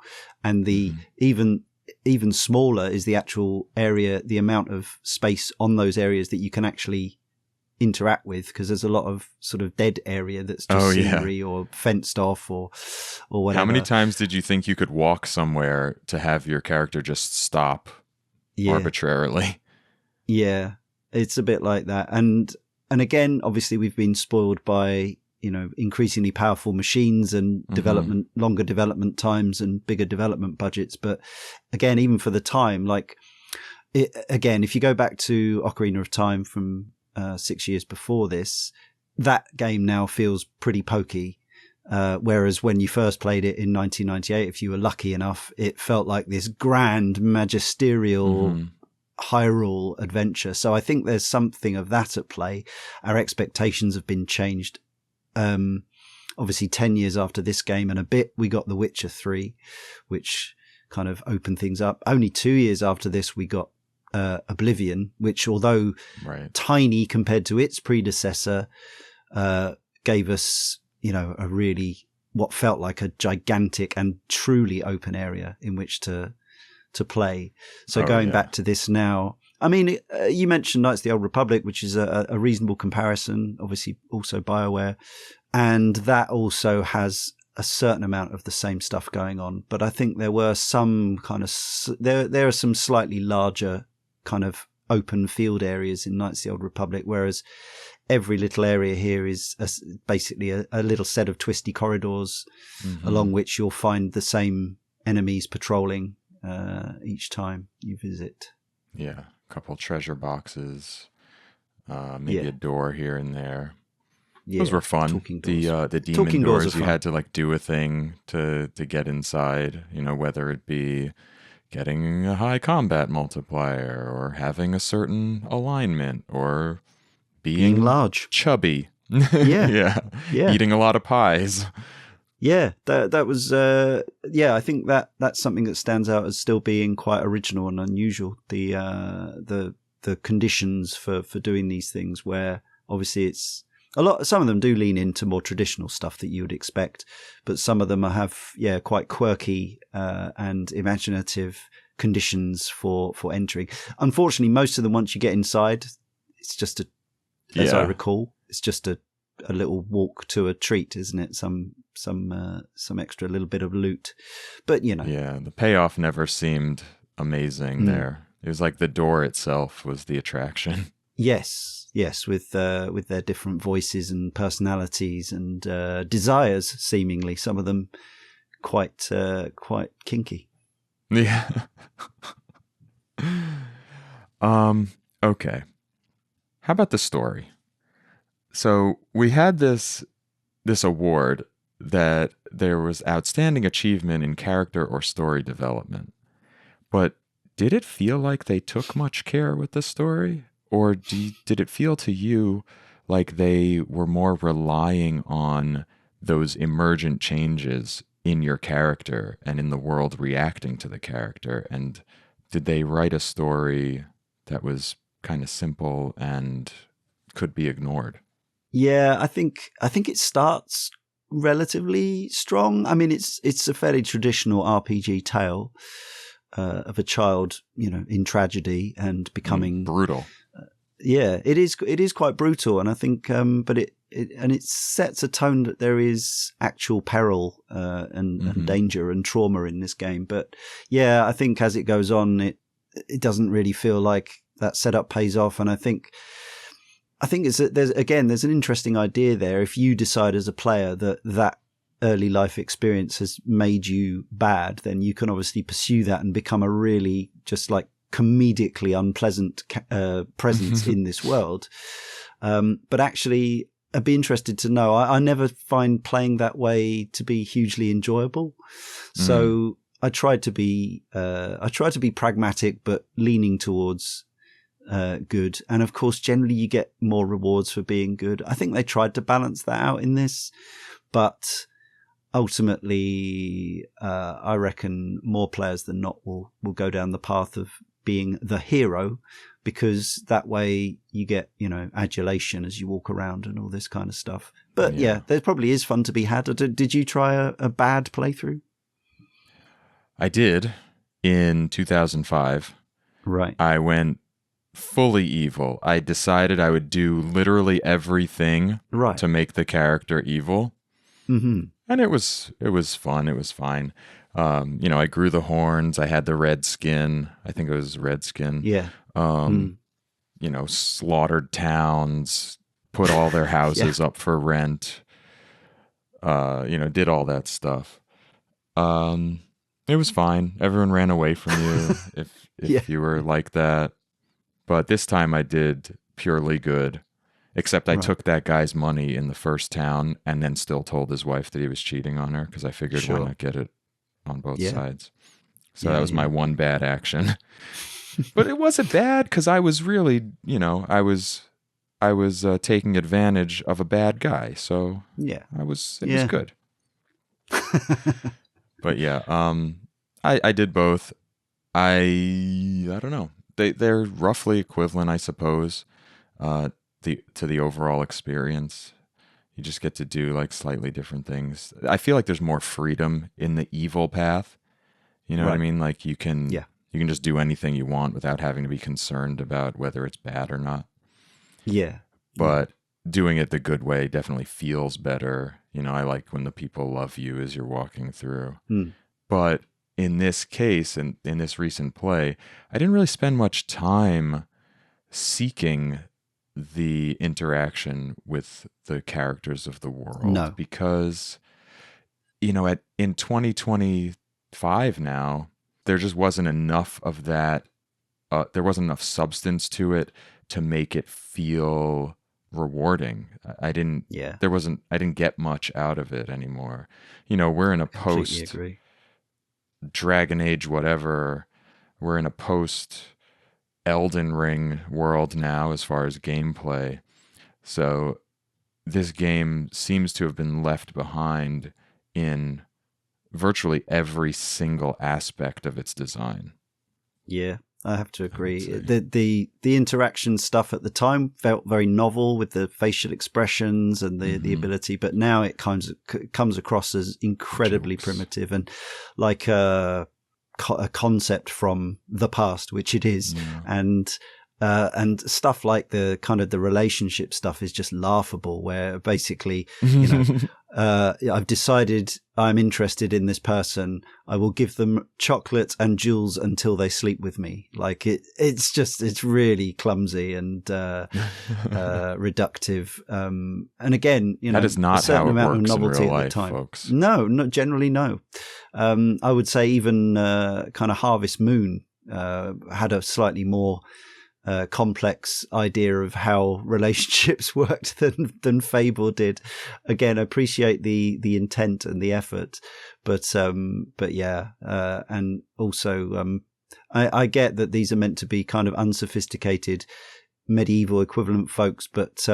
and even smaller is the actual area, the amount of space on those areas that you can actually interact with, because there's a lot of sort of dead area that's just scenery or fenced off or whatever. How many times did you think you could walk somewhere to have your character just stop arbitrarily? Yeah, it's a bit like that. And again, obviously we've been spoiled by, increasingly powerful machines and longer development times and bigger development budgets. But again, even for the time, if you go back to Ocarina of Time from 6 years before this, that game now feels pretty pokey. Whereas when you first played it in 1998, if you were lucky enough, it felt like this grand, magisterial Hyrule adventure. So I think there's something of that at play. Our expectations have been changed. Obviously 10 years after this game and a bit, we got The Witcher 3, which kind of opened things up. Only 2 years after this, we got Oblivion, which, although tiny compared to its predecessor, gave us, a really, what felt like a gigantic and truly open area in which to play. So going back to this now, I mean, you mentioned Knights of the Old Republic, which is a reasonable comparison, obviously also BioWare, and that also has a certain amount of the same stuff going on. But I think there were some kind of, there are some slightly larger kind of open field areas in Knights of the Old Republic, whereas every little area here is basically a little set of twisty corridors along which you'll find the same enemies patrolling each time you visit. Yeah, a couple treasure boxes, maybe a door here and there. Yeah, those were fun. The demon doors, you had to do a thing to get inside, whether it be getting a high combat multiplier or having a certain alignment or being large, chubby. Yeah. Eating a lot of pies. Yeah, that was I think that's something that stands out as still being quite original and unusual. The conditions for doing these things, where obviously it's some of them do lean into more traditional stuff that you would expect, but some of them have quite quirky and imaginative conditions for entering. Unfortunately, most of them, once you get inside, it's just as I recall, it's just a little walk to a treat, isn't it? Some extra little bit of loot, but Yeah, the payoff never seemed amazing there. It was like the door itself was the attraction. Yes, with their different voices and personalities and desires, seemingly some of them quite kinky. Yeah. Okay. How about the story? So we had this award that there was outstanding achievement in character or story development. But did it feel like they took much care with the story? Or did it feel to you like they were more relying on those emergent changes in your character and in the world reacting to the character? And did they write a story that was kind of simple and could be ignored? Yeah, I think it starts relatively strong. I mean, it's a fairly traditional RPG tale of a child, in tragedy and becoming brutal. It is quite brutal, and I think, but it sets a tone that there is actual peril and danger and trauma in this game. But yeah, I think as it goes on, it doesn't really feel like that setup pays off, and I think there's an interesting idea there. If you decide as a player that early life experience has made you bad, then you can obviously pursue that and become a really just comedically unpleasant presence in this world. But actually, I'd be interested to know. I never find playing that way to be hugely enjoyable. So I tried to be pragmatic, but leaning towards good. And of course, generally you get more rewards for being good. I think they tried to balance that out in this, but ultimately, I reckon more players than not will go down the path of being the hero, because that way you get, adulation as you walk around and all this kind of stuff. But yeah, there probably is fun to be had. Did you try a bad playthrough? I did in 2005. Right. I went fully evil. I decided I would do literally everything to make the character evil. Mm-hmm. And it was fun. It was fine. I grew the horns. I had the red skin. I think it was red skin. Yeah. Slaughtered towns, put all their houses up for rent. Did all that stuff. It was fine. Everyone ran away from you if you were like that. But this time I did purely good. Except I took that guy's money in the first town and then still told his wife that he was cheating on her, because I figured why not get it on both sides. So that was my one bad action. But it wasn't bad, because I was really, I was taking advantage of a bad guy. So it was good. But I did both. I don't know. They're roughly equivalent, I suppose. To the overall experience. You just get to do like slightly different things. I feel like there's more freedom in the evil path. You know what I mean? Like you can just do anything you want without having to be concerned about whether it's bad or not. Yeah. But doing it the good way definitely feels better. I like when the people love you as you're walking through. But in this case, in this recent play, I didn't really spend much time seeking the interaction with the characters of the world, because in 2025 now, there just wasn't enough of that. There wasn't enough substance to it to make it feel rewarding. I didn't get much out of it anymore. We're in a post Dragon Age whatever. We're in a post Elden Ring world now as far as gameplay. So this game seems to have been left behind in virtually every single aspect of its design. Yeah, I have to agree. The interaction stuff at the time felt very novel with the facial expressions and the ability, but now it comes across as incredibly primitive and like a concept from the past, which it is. And stuff like the kind of the relationship stuff is just laughable, where basically, I've decided I'm interested in this person. I will give them chocolate and jewels until they sleep with me. Like it's really clumsy and reductive. And again, that is not a certain how it amount works of novelty in real life, at the time. folks. No, not generally. No. I would say even kind of Harvest Moon had a slightly more complex idea of how relationships worked than Fable did. Again, I appreciate the intent and the effort, but yeah, and also I get that these are meant to be kind of unsophisticated medieval equivalent folks, but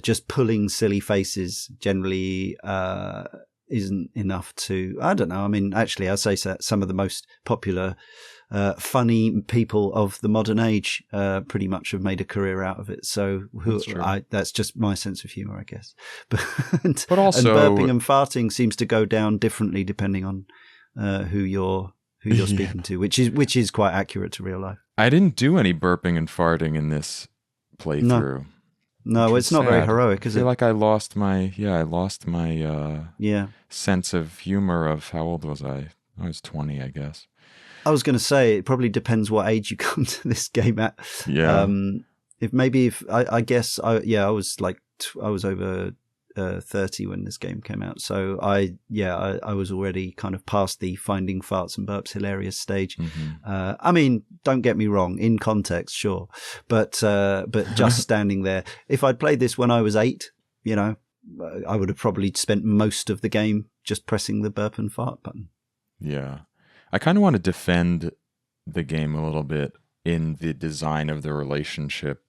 just pulling silly faces generally isn't enough to, I don't know. I mean, actually, I'd say some of the most popular funny people of the modern age pretty much have made a career out of it. So that's just my sense of humor, I guess. But also, and burping and farting seems to go down differently depending on who you're speaking to, which is quite accurate to real life. I didn't do any burping and farting in this playthrough. No, it's not very heroic, is it? I feel like I lost my sense of humor of how old was I? I was 20, I guess. I was going to say it probably depends what age you come to this game at. Yeah. I guess I was like I was over 30 when this game came out, so I was already kind of past the finding farts and burps hilarious stage. I mean, don't get me wrong, in context, sure, but just standing there. If I'd played this when I was 8, I would have probably spent most of the game just pressing the burp and fart button. Yeah. I kind of want to defend the game a little bit in the design of the relationship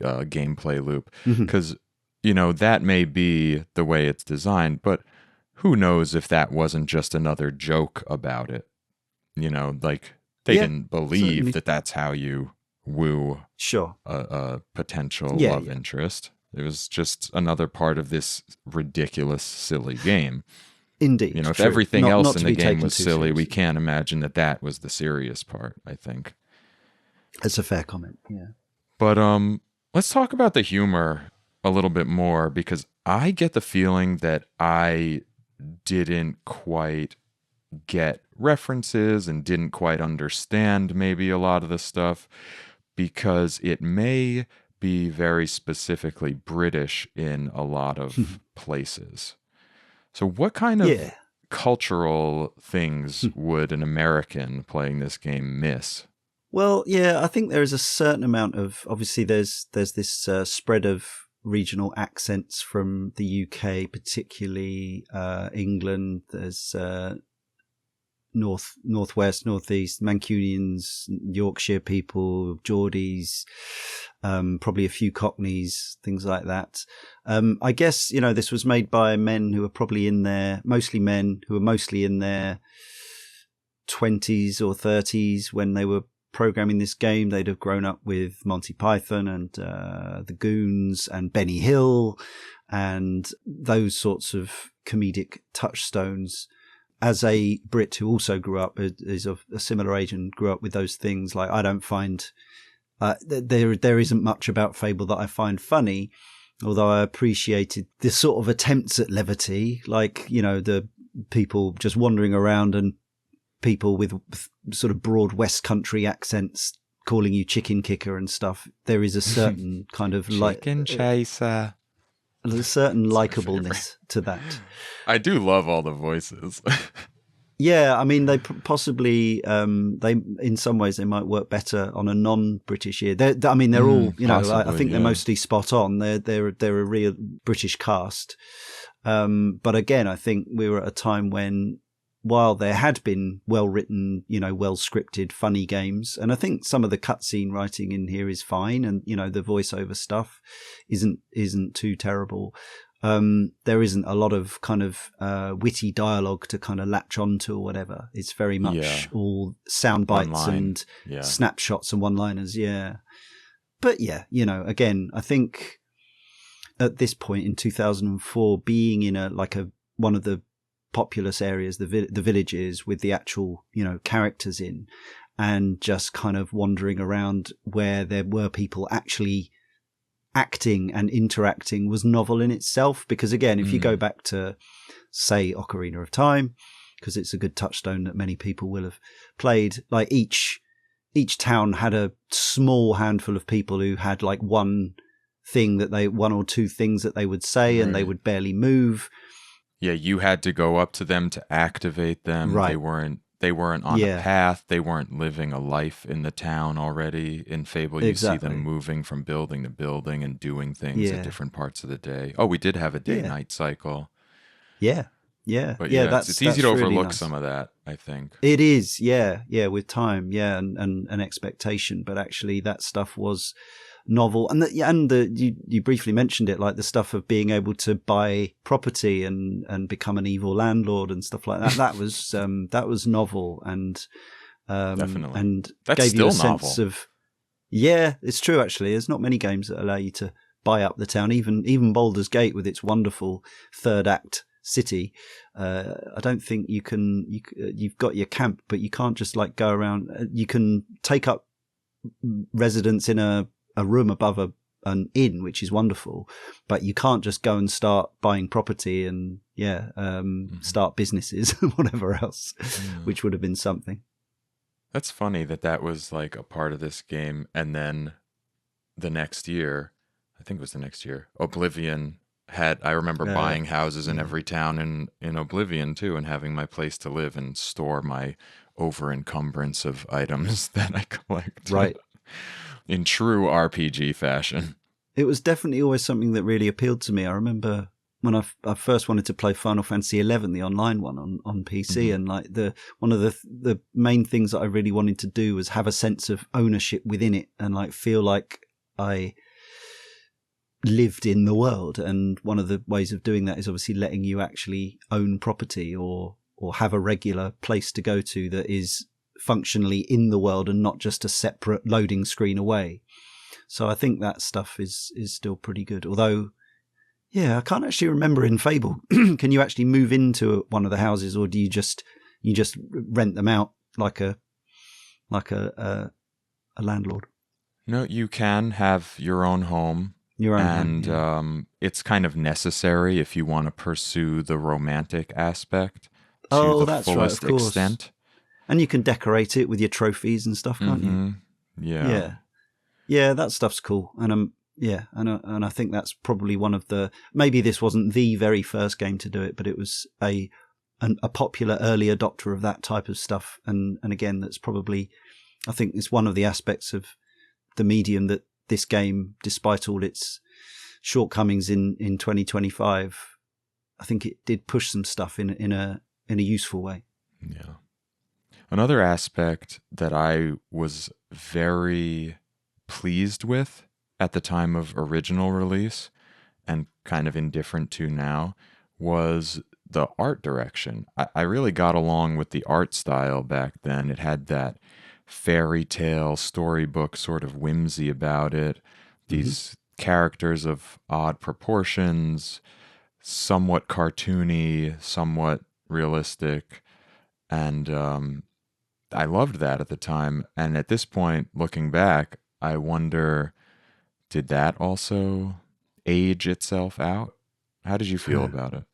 gameplay loop. Mhm. Because, that may be the way it's designed, but who knows if that wasn't just another joke about it. Like they didn't believe certainly. that that's how you woo Sure. a potential Yeah, love interest. It was just another part of this ridiculous, silly game. Indeed. If true. everything not else in to the be game taken was too silly, we seriously. can't imagine that was the serious part, I think. It's a fair comment, yeah. But let's talk about the humor a little bit more, because I get the feeling that I didn't quite get references and didn't quite understand maybe a lot of the stuff, because it may be very specifically British in a lot of places. So what kind of cultural things would an American playing this game miss? Well, yeah, I think there is a certain amount of, obviously there's this spread of regional accents from the UK, particularly England. There's northwest, northeast, Mancunians, Yorkshire people, Geordies, probably a few Cockneys, things like that. I guess, this was made by men who were probably mostly men who were mostly in their 20s or 30s when they were programming this game. They'd have grown up with Monty Python and the Goons and Benny Hill and those sorts of comedic touchstones. As a Brit who also grew up, is of a similar age and grew up with those things, like I don't find there isn't much about Fable that I find funny, although I appreciated the sort of attempts at levity, like, the people just wandering around and people with sort of broad West Country accents calling you chicken kicker and stuff. There is a certain kind of chicken chaser. There's a certain likableness to that. I do love all the voices. Yeah, I mean, they possibly, they in some ways they might work better on a non-British ear. They're all, possibly, I think they're mostly spot on. They're a real British cast. But again, I think we were at a time when, while there had been well-written, well-scripted, funny games, and I think some of the cutscene writing in here is fine, and the voiceover stuff isn't too terrible. There isn't a lot of kind of witty dialogue to kind of latch onto or whatever. It's very much all sound bites and snapshots and one-liners. Yeah, but again, I think at this point in 2004, being in one of the populous areas, the villages with the actual, characters in, and just kind of wandering around where there were people actually acting and interacting was novel in itself. Because again, if you go back to, say, Ocarina of Time, because it's a good touchstone that many people will have played, like each town had a small handful of people who had like one or two things that they would say, and they would barely move. Yeah, you had to go up to them to activate them. Right. They weren't on a path. They weren't living a life in the town already. In Fable, you see them moving from building to building and doing things at different parts of the day. Oh, we did have a day-night cycle. Yeah. Yeah. But it's easy to overlook some of that, I think. It is, with time, and expectation. But actually that stuff was novel, and you briefly mentioned it, like the stuff of being able to buy property and become an evil landlord and stuff like that. That was novel, and definitely, and that's gave still you a novel. sense of it's true. Actually, there's not many games that allow you to buy up the town. Even Baldur's Gate with its wonderful third act city, I don't think you can. You've got your camp, but you can't just like go around. You can take up residence in a room above an inn, which is wonderful, but you can't just go and start buying property and start businesses and whatever else, which would have been something. That's funny that was like a part of this game, and then the next year, I think it was the next year, Oblivion I remember buying houses in every town in Oblivion too, and having my place to live and store my over encumbrance of items that I collect. Right. In true RPG fashion. It was definitely always something that really appealed to me. I remember I first wanted to play Final Fantasy XI, the online one on PC, and like one of the main things that I really wanted to do was have a sense of ownership within it and like feel like I lived in the world. And one of the ways of doing that is obviously letting you actually own property or have a regular place to go to that is functionally in the world and not just a separate loading screen away. So I think that stuff is still pretty good. Although, yeah, I can't actually remember in Fable. Can you actually move into one of the houses, or do you just rent them out like a landlord? No, you can have your own home. Your own and home, yeah. It's kind of necessary if you want to pursue the romantic aspect to the fullest extent. And you can decorate it with your trophies and stuff, can't you? Yeah, that stuff's cool. And and I think that's probably one of the, maybe this wasn't the very first game to do it, but it was a popular early adopter of that type of stuff. And again, that's probably, I think it's one of the aspects of the medium that this game, despite all its shortcomings in 2025, I think it did push some stuff in a useful way. Yeah. Another aspect that I was very pleased with at the time of original release and kind of indifferent to now was the art direction. I really got along with the art style back then. It had that fairy tale storybook sort of whimsy about it. These characters of odd proportions, somewhat cartoony, somewhat realistic. And I loved that at the time. And at this point, looking back, I wonder, did that also age itself out? How did you feel about it?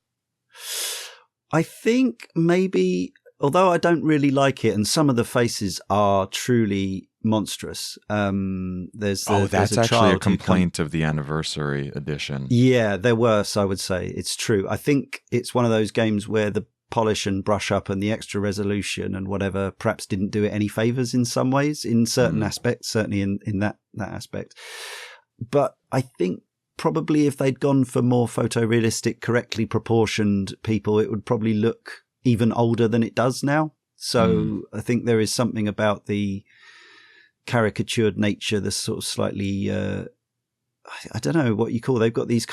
I think maybe, although I don't really like it, and some of the faces are truly monstrous. That's actually a complaint of the anniversary edition. Yeah, they're worse, I would say. It's true. I think it's one of those games where the polish and brush up and the extra resolution and whatever perhaps didn't do it any favors in some ways, in certain aspects, certainly in that aspect. But I think probably if they'd gone for more photorealistic, correctly proportioned people, it would probably look even older than it does now. So I think there is something about the caricatured nature, the sort of slightly, I don't know what you call. They've got these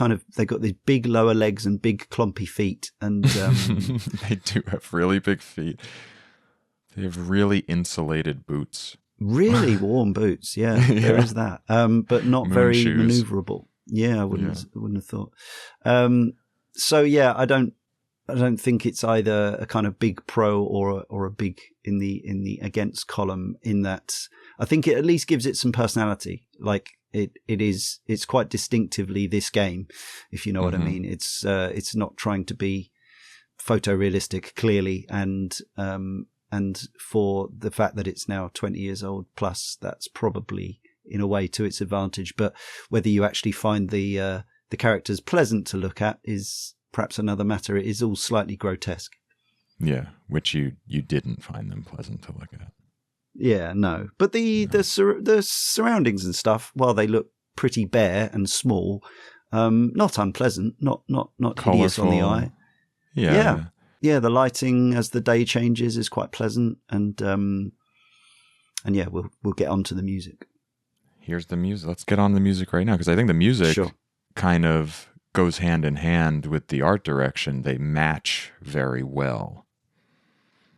big lower legs and big clumpy feet, and they do have really big feet. They have really insulated boots, really warm boots. Yeah, there is that, but not very maneuverable. Yeah, I wouldn't have thought. So yeah, I don't think it's either a kind of big pro or a big in the against column, in that I think it at least gives it some personality. Like it's quite distinctively this game, if you know what I mean. It's not trying to be photorealistic, clearly, and for the fact that it's now 20 years old plus, that's probably in a way to its advantage. But whether you actually find the characters pleasant to look at is perhaps another matter. It is all slightly grotesque. Yeah, which you didn't find them pleasant to look at. Yeah, no. But the surroundings and stuff, while they look pretty bare and small, not unpleasant, not hideous on the eye. Yeah. Yeah, the lighting as the day changes is quite pleasant, and yeah, we'll get on to the music. Here's the music. Let's get on the music right now, because I think the music kind of goes hand in hand with the art direction. They match very well.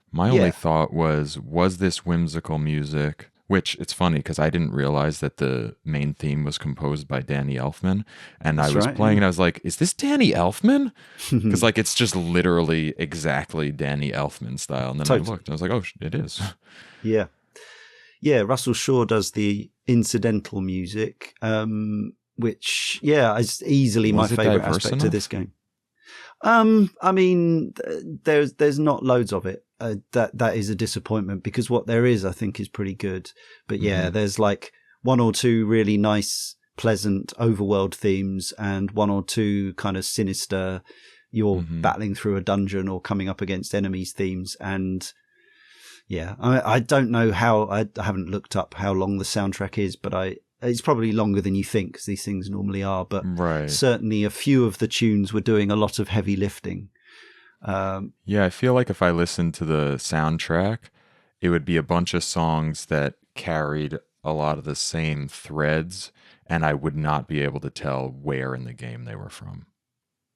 My only thought was this whimsical music, which it's funny because I didn't realize that the main theme was composed by Danny Elfman. And I was playing and I was like, is this Danny Elfman? Because like it's just literally exactly Danny Elfman style. And then I looked and I was like, oh, it is. Yeah. Yeah, Russell Shaw does the incidental music, which, is easily my favorite aspect of this game. I mean, there's not loads of it. That is a disappointment, because what there is, I think, is pretty good. But yeah, there's like one or two really nice, pleasant overworld themes, and one or two kind of sinister, you're battling through a dungeon or coming up against enemies themes. And yeah, I don't know how, I haven't looked up how long the soundtrack is, but it's probably longer than you think, because these things normally are, but right. certainly a few of the tunes were doing a lot of heavy lifting. Yeah, I feel like if I listened to the soundtrack, it would be a bunch of songs that carried a lot of the same threads, and I would not be able to tell where in the game they were from.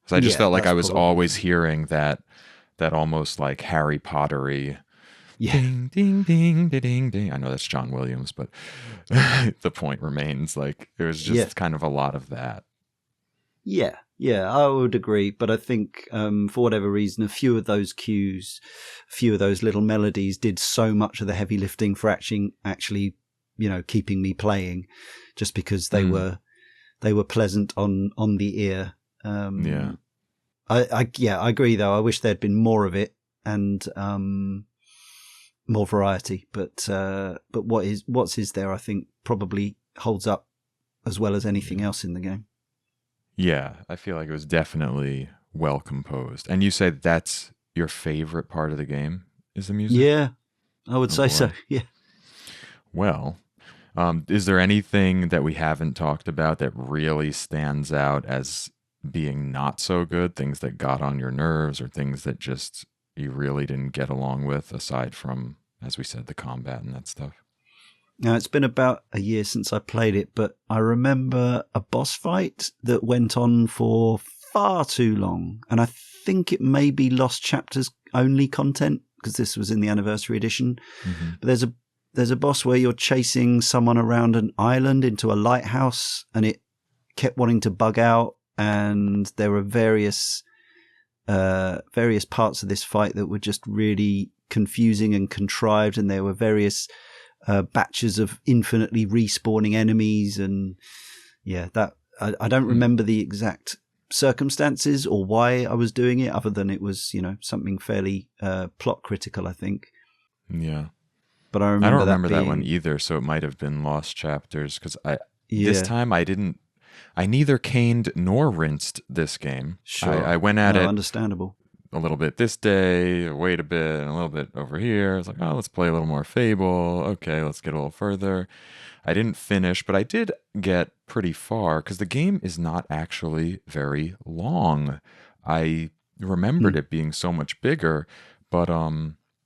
So I just felt like I was always hearing that almost like Harry Pottery, ding, ding, ding, ding, ding, ding. I know that's John Williams, but the point remains, like, it was just kind of a lot of that. Yeah, I would agree. But I think for whatever reason, a few of those cues, a few of those little melodies did so much of the heavy lifting for actually, keeping me playing, just because they were pleasant on the ear. I agree though. I wish there'd been more of it and more variety. But what's there, I think, probably holds up as well as anything else in the game. Yeah, I feel like it was definitely well composed. And you say that's your favorite part of the game is the music? Yeah, I would say so. Yeah. Well, is there anything that we haven't talked about that really stands out as being not so good? Things that got on your nerves, or things that just you really didn't get along with, aside from, as we said, the combat and that stuff? Now, it's been about a year since I played it, but I remember a boss fight that went on for far too long. And I think it may be Lost Chapters only content, because this was in the anniversary edition. Mm-hmm. But there's a boss where you're chasing someone around an island into a lighthouse, and it kept wanting to bug out. And there were various parts of this fight that were just really confusing and contrived. And there were various batches of infinitely respawning enemies, and that I don't remember the exact circumstances or why I was doing it, other than it was something fairly plot critical, I think. Yeah, but I don't remember that one either. So it might have been Lost Chapters, because this time I neither caned nor rinsed this game. Sure, I went at it understandable. A little bit this day, wait a bit, and a little bit over here. It's like, oh, let's play a little more Fable. Okay, let's get a little further. I didn't finish, but I did get pretty far, because the game is not actually very long. I remembered it being so much bigger, but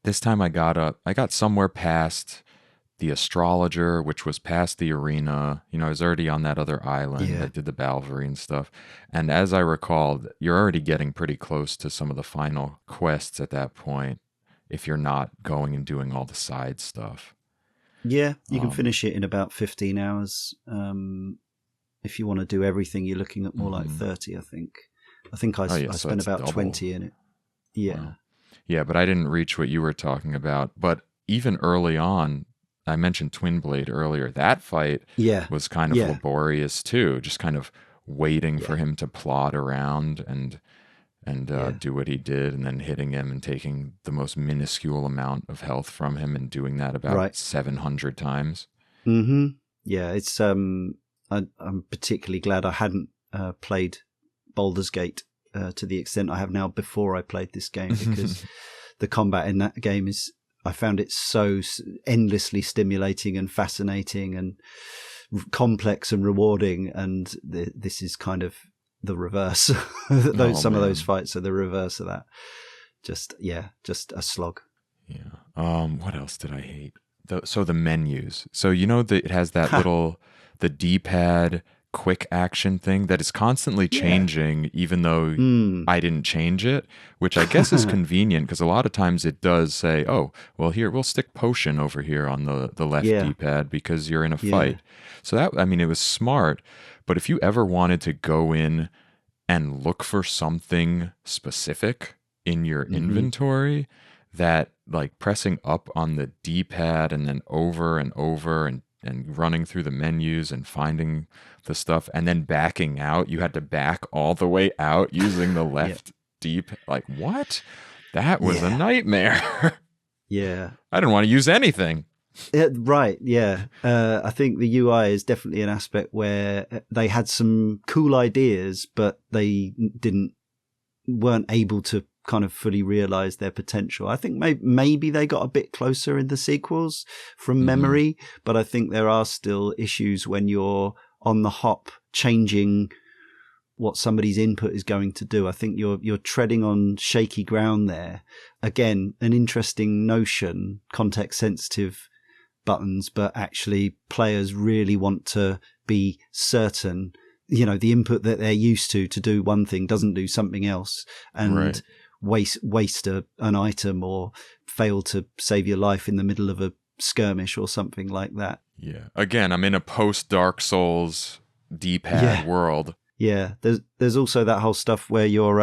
this time I got somewhere past the astrologer, which was past the arena. I was already on that other island. I did the Balvery and stuff. And as I recalled, you're already getting pretty close to some of the final quests at that point, if you're not going and doing all the side stuff. Yeah, you can finish it in about 15 hours. If you want to do everything, you're looking at more like 30, I think. I spent about double. 20 in it. Yeah. Wow. Yeah, but I didn't reach what you were talking about. But even early on, I mentioned Twin Blade earlier. That fight was kind of laborious too, just kind of waiting for him to plod around and do what he did, and then hitting him and taking the most minuscule amount of health from him, and doing that about 700 times. Mm-hmm. Yeah, it's I'm particularly glad I hadn't played Baldur's Gate to the extent I have now before I played this game, because the combat in that game I found it so endlessly stimulating and fascinating and complex and rewarding, and this is kind of the reverse. Some of those fights are the reverse of that. Just a slog. Yeah. What else did I hate? So the menus. So it has that little the D-pad quick action thing that is constantly changing, even though I didn't change it, which I guess is convenient, because a lot of times it does say, oh, well, here, we'll stick potion over here on the left D-pad because you're in a fight. So it was smart. But if you ever wanted to go in and look for something specific in your inventory, that like pressing up on the D-pad and then over and over and running through the menus and finding the stuff and then backing out, you had to back all the way out using the left deep. Like, what? That was a nightmare. Yeah. I didn't want to use anything. Right, yeah. I think the UI is definitely an aspect where they had some cool ideas, but they weren't able to kind of fully realized their potential. I think maybe they got a bit closer in the sequels from memory, but I think there are still issues when you're on the hop changing what somebody's input is going to do. I think you're treading on shaky ground there. Again, an interesting notion, context sensitive buttons, but actually players really want to be certain, the input that they're used to do one thing doesn't do something else, and waste an item or fail to save your life in the middle of a skirmish or something like that. Yeah. Again, I'm in a post Dark Souls D-pad world. Yeah. There's also that whole stuff where you're,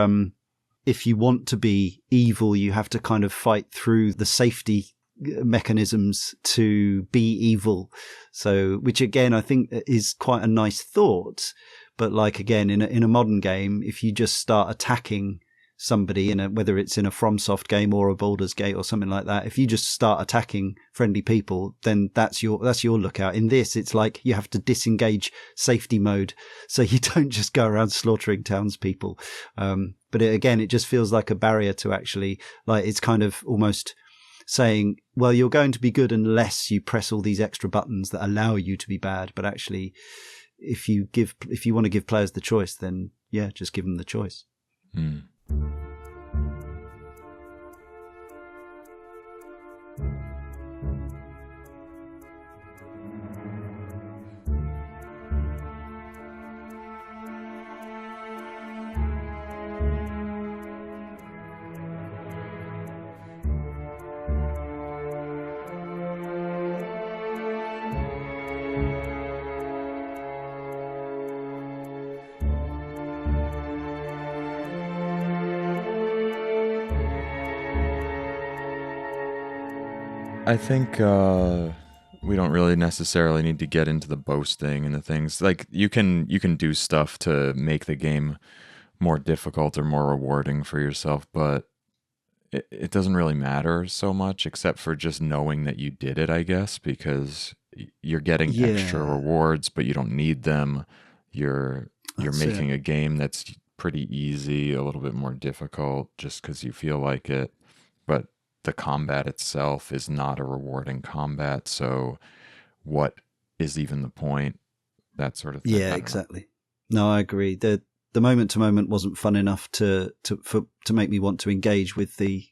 if you want to be evil, you have to kind of fight through the safety mechanisms to be evil. So, which again, I think is quite a nice thought. But like, again, in a modern game, if you just start attacking somebody whether it's in a FromSoft game or a Baldur's Gate or something like that, if you just start attacking friendly people, then that's your lookout. In this, it's like you have to disengage safety mode, so you don't just go around slaughtering townspeople. But it just feels like a barrier to actually, like, it's kind of almost saying, well, you're going to be good unless you press all these extra buttons that allow you to be bad. But actually, if you want to give players the choice, then yeah, just give them the choice. I think we don't really necessarily need to get into the boasting and the things. Like, you can do stuff to make the game more difficult or more rewarding for yourself, but it doesn't really matter so much, except for just knowing that you did it, I guess, because you're getting extra rewards, but you don't need them. You're making a game that's pretty easy, a little bit more difficult just because you feel like it. But the combat itself is not a rewarding combat, so what is even the point? That sort of thing. Yeah, exactly. No, I agree. The moment to moment wasn't fun enough to make me want to engage with the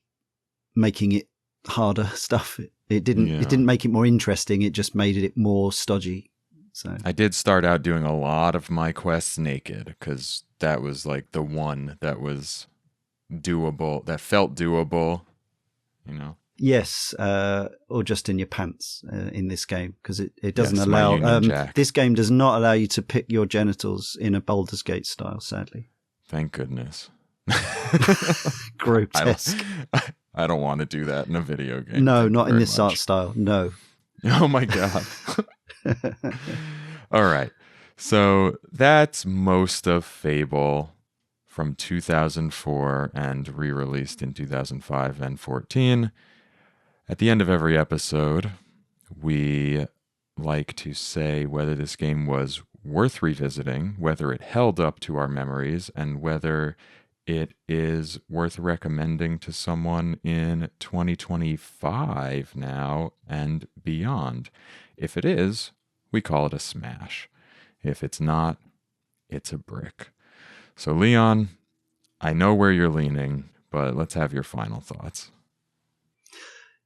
making it harder stuff. It didn't make it more interesting. It just made it more stodgy. So I did start out doing a lot of my quests naked, because that was like the one that was doable, that felt doable. Yes, or just in your pants in this game, because it doesn't allow. This game does not allow you to pick your genitals in a Baldur's Gate style, sadly. Thank goodness. Grotesque. I don't want to do that in a video game. No, not in this art style. No. Oh my god. All right. So that's most of Fable from 2004 and re-released in 2005 and 14. At the end of every episode, we like to say whether this game was worth revisiting, whether it held up to our memories, and whether it is worth recommending to someone in 2025 now and beyond. If it is, we call it a smash. If it's not, it's a brick. So, Leon, I know where you're leaning, but let's have your final thoughts.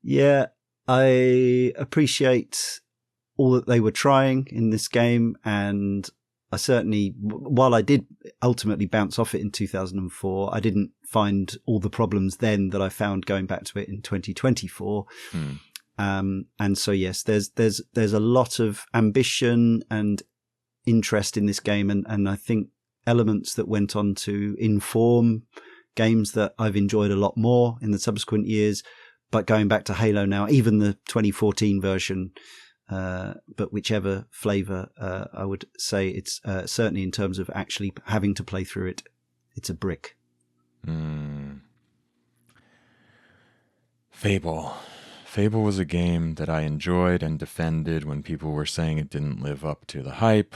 Yeah, I appreciate all that they were trying in this game, and I certainly, while I did ultimately bounce off it in 2004, I didn't find all the problems then that I found going back to it in 2024. And so, yes, there's a lot of ambition and interest in this game, and I think elements that went on to inform games that I've enjoyed a lot more in the subsequent years. But going back to Halo now, even the 2014 version, but whichever flavor, I would say it's certainly in terms of actually having to play through it, it's a brick. Fable. Fable was a game that I enjoyed and defended when people were saying it didn't live up to the hype.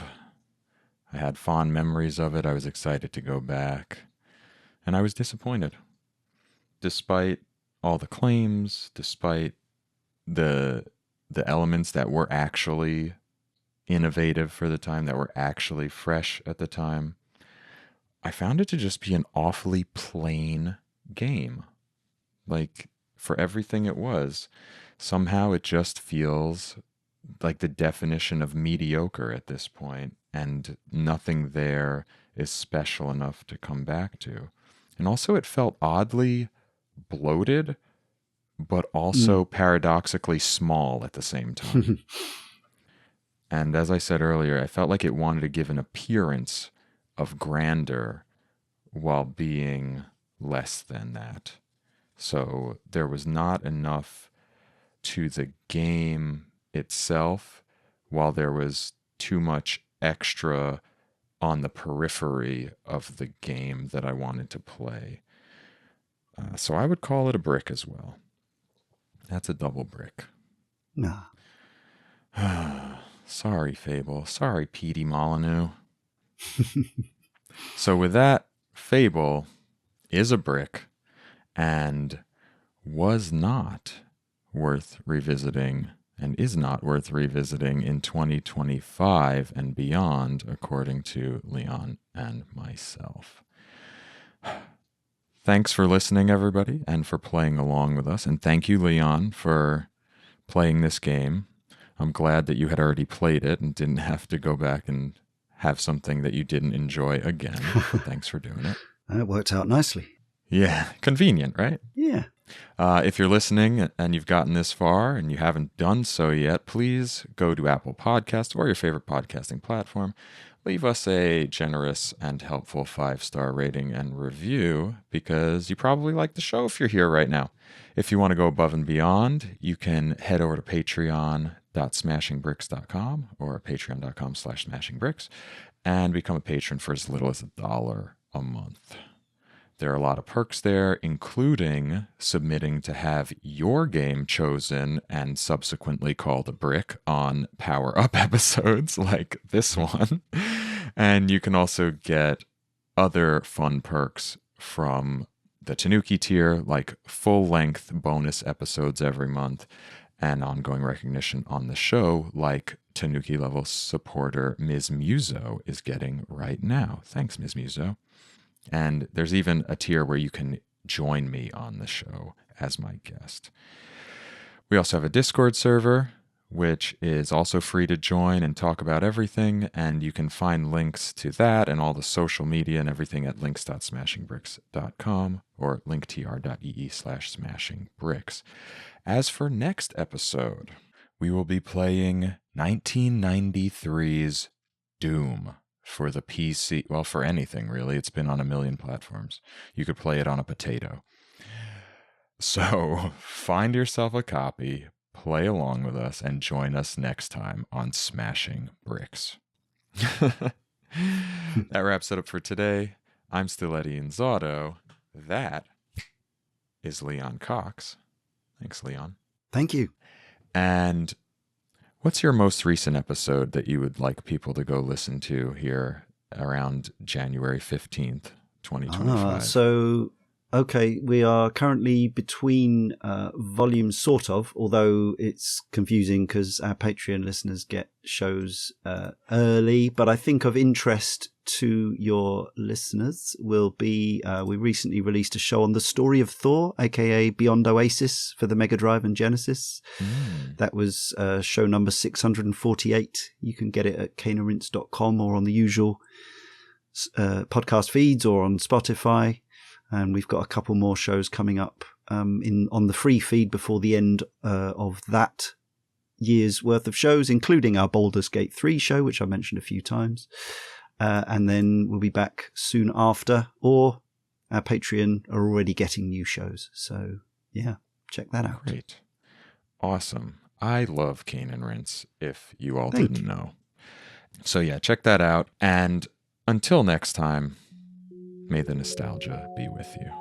I had fond memories of it. I was excited to go back. And I was disappointed. despite all the claims, despite the elements that were actually innovative for the time, that were actually fresh at the time, I found it to just be an awfully plain game. Like, for everything it was, somehow it just feels like the definition of mediocre at this point, and nothing there is special enough to come back to. And also it felt oddly bloated, but also paradoxically small at the same time. And as I said earlier, I felt like it wanted to give an appearance of grandeur while being less than that. So there was not enough to the game itself, while there was too much extra on the periphery of the game that I wanted to play. So I would call it a brick as well. That's a double brick. Nah. Sorry, Fable. Sorry, Petey Molyneux. So with that, Fable is a brick and was not worth revisiting and is not worth revisiting in 2025 and beyond, according to Leon and myself. Thanks for listening, everybody, and for playing along with us. And thank you, Leon, for playing this game. I'm glad that you had already played it and didn't have to go back and have something that you didn't enjoy again. Thanks for doing it. It worked out nicely. Yeah, convenient, right? Yeah. If you're listening and you've gotten this far and you haven't done so yet, please go to Apple Podcasts or your favorite podcasting platform. Leave us a generous and helpful 5-star rating and review, because you probably like the show if you're here right now. If you want to go above and beyond, you can head over to patreon.smashingbricks.com or patreon.com/smashingbricks and become a patron for as little as $1 a month. There are a lot of perks there, including submitting to have your game chosen and subsequently called a brick on Power Up episodes like this one. And you can also get other fun perks from the Tanuki tier, like full-length bonus episodes every month and ongoing recognition on the show, like Tanuki level supporter Ms. Muso is getting right now. Thanks, Ms. Muso. And there's even a tier where you can join me on the show as my guest. We also have a Discord server, which is also free to join and talk about everything. And you can find links to that and all the social media and everything at links.smashingbricks.com or linktr.ee/smashingbricks. As for next episode, we will be playing 1993's Doom. For the PC, well, for anything really. It's been on a million platforms. You could play it on a potato. So find yourself a copy, play along with us, and join us next time on Smashing Bricks. That wraps it up for today. I'm still Eddie Inzauto. That is Leon Cox. Thanks, Leon. Thank you. And what's your most recent episode that you would like people to go listen to here around January 15th, 2025? Okay, we are currently between volumes, sort of, although it's confusing because our Patreon listeners get shows early. But I think of interest to your listeners will be we recently released a show on the story of Thor, aka Beyond Oasis, for the Mega Drive and Genesis. That was show number 648. You can get it at caneandrinse.com or on the usual podcast feeds or on Spotify. And we've got a couple more shows coming up on the free feed before the end of that year's worth of shows, including our Baldur's Gate 3 show, which I mentioned a few times. And then we'll be back soon after, or our Patreon are already getting new shows. So, yeah, check that out. Great. Awesome. I love Cane and Rinse, if you all didn't know. So, yeah, check that out. And until next time, may the nostalgia be with you.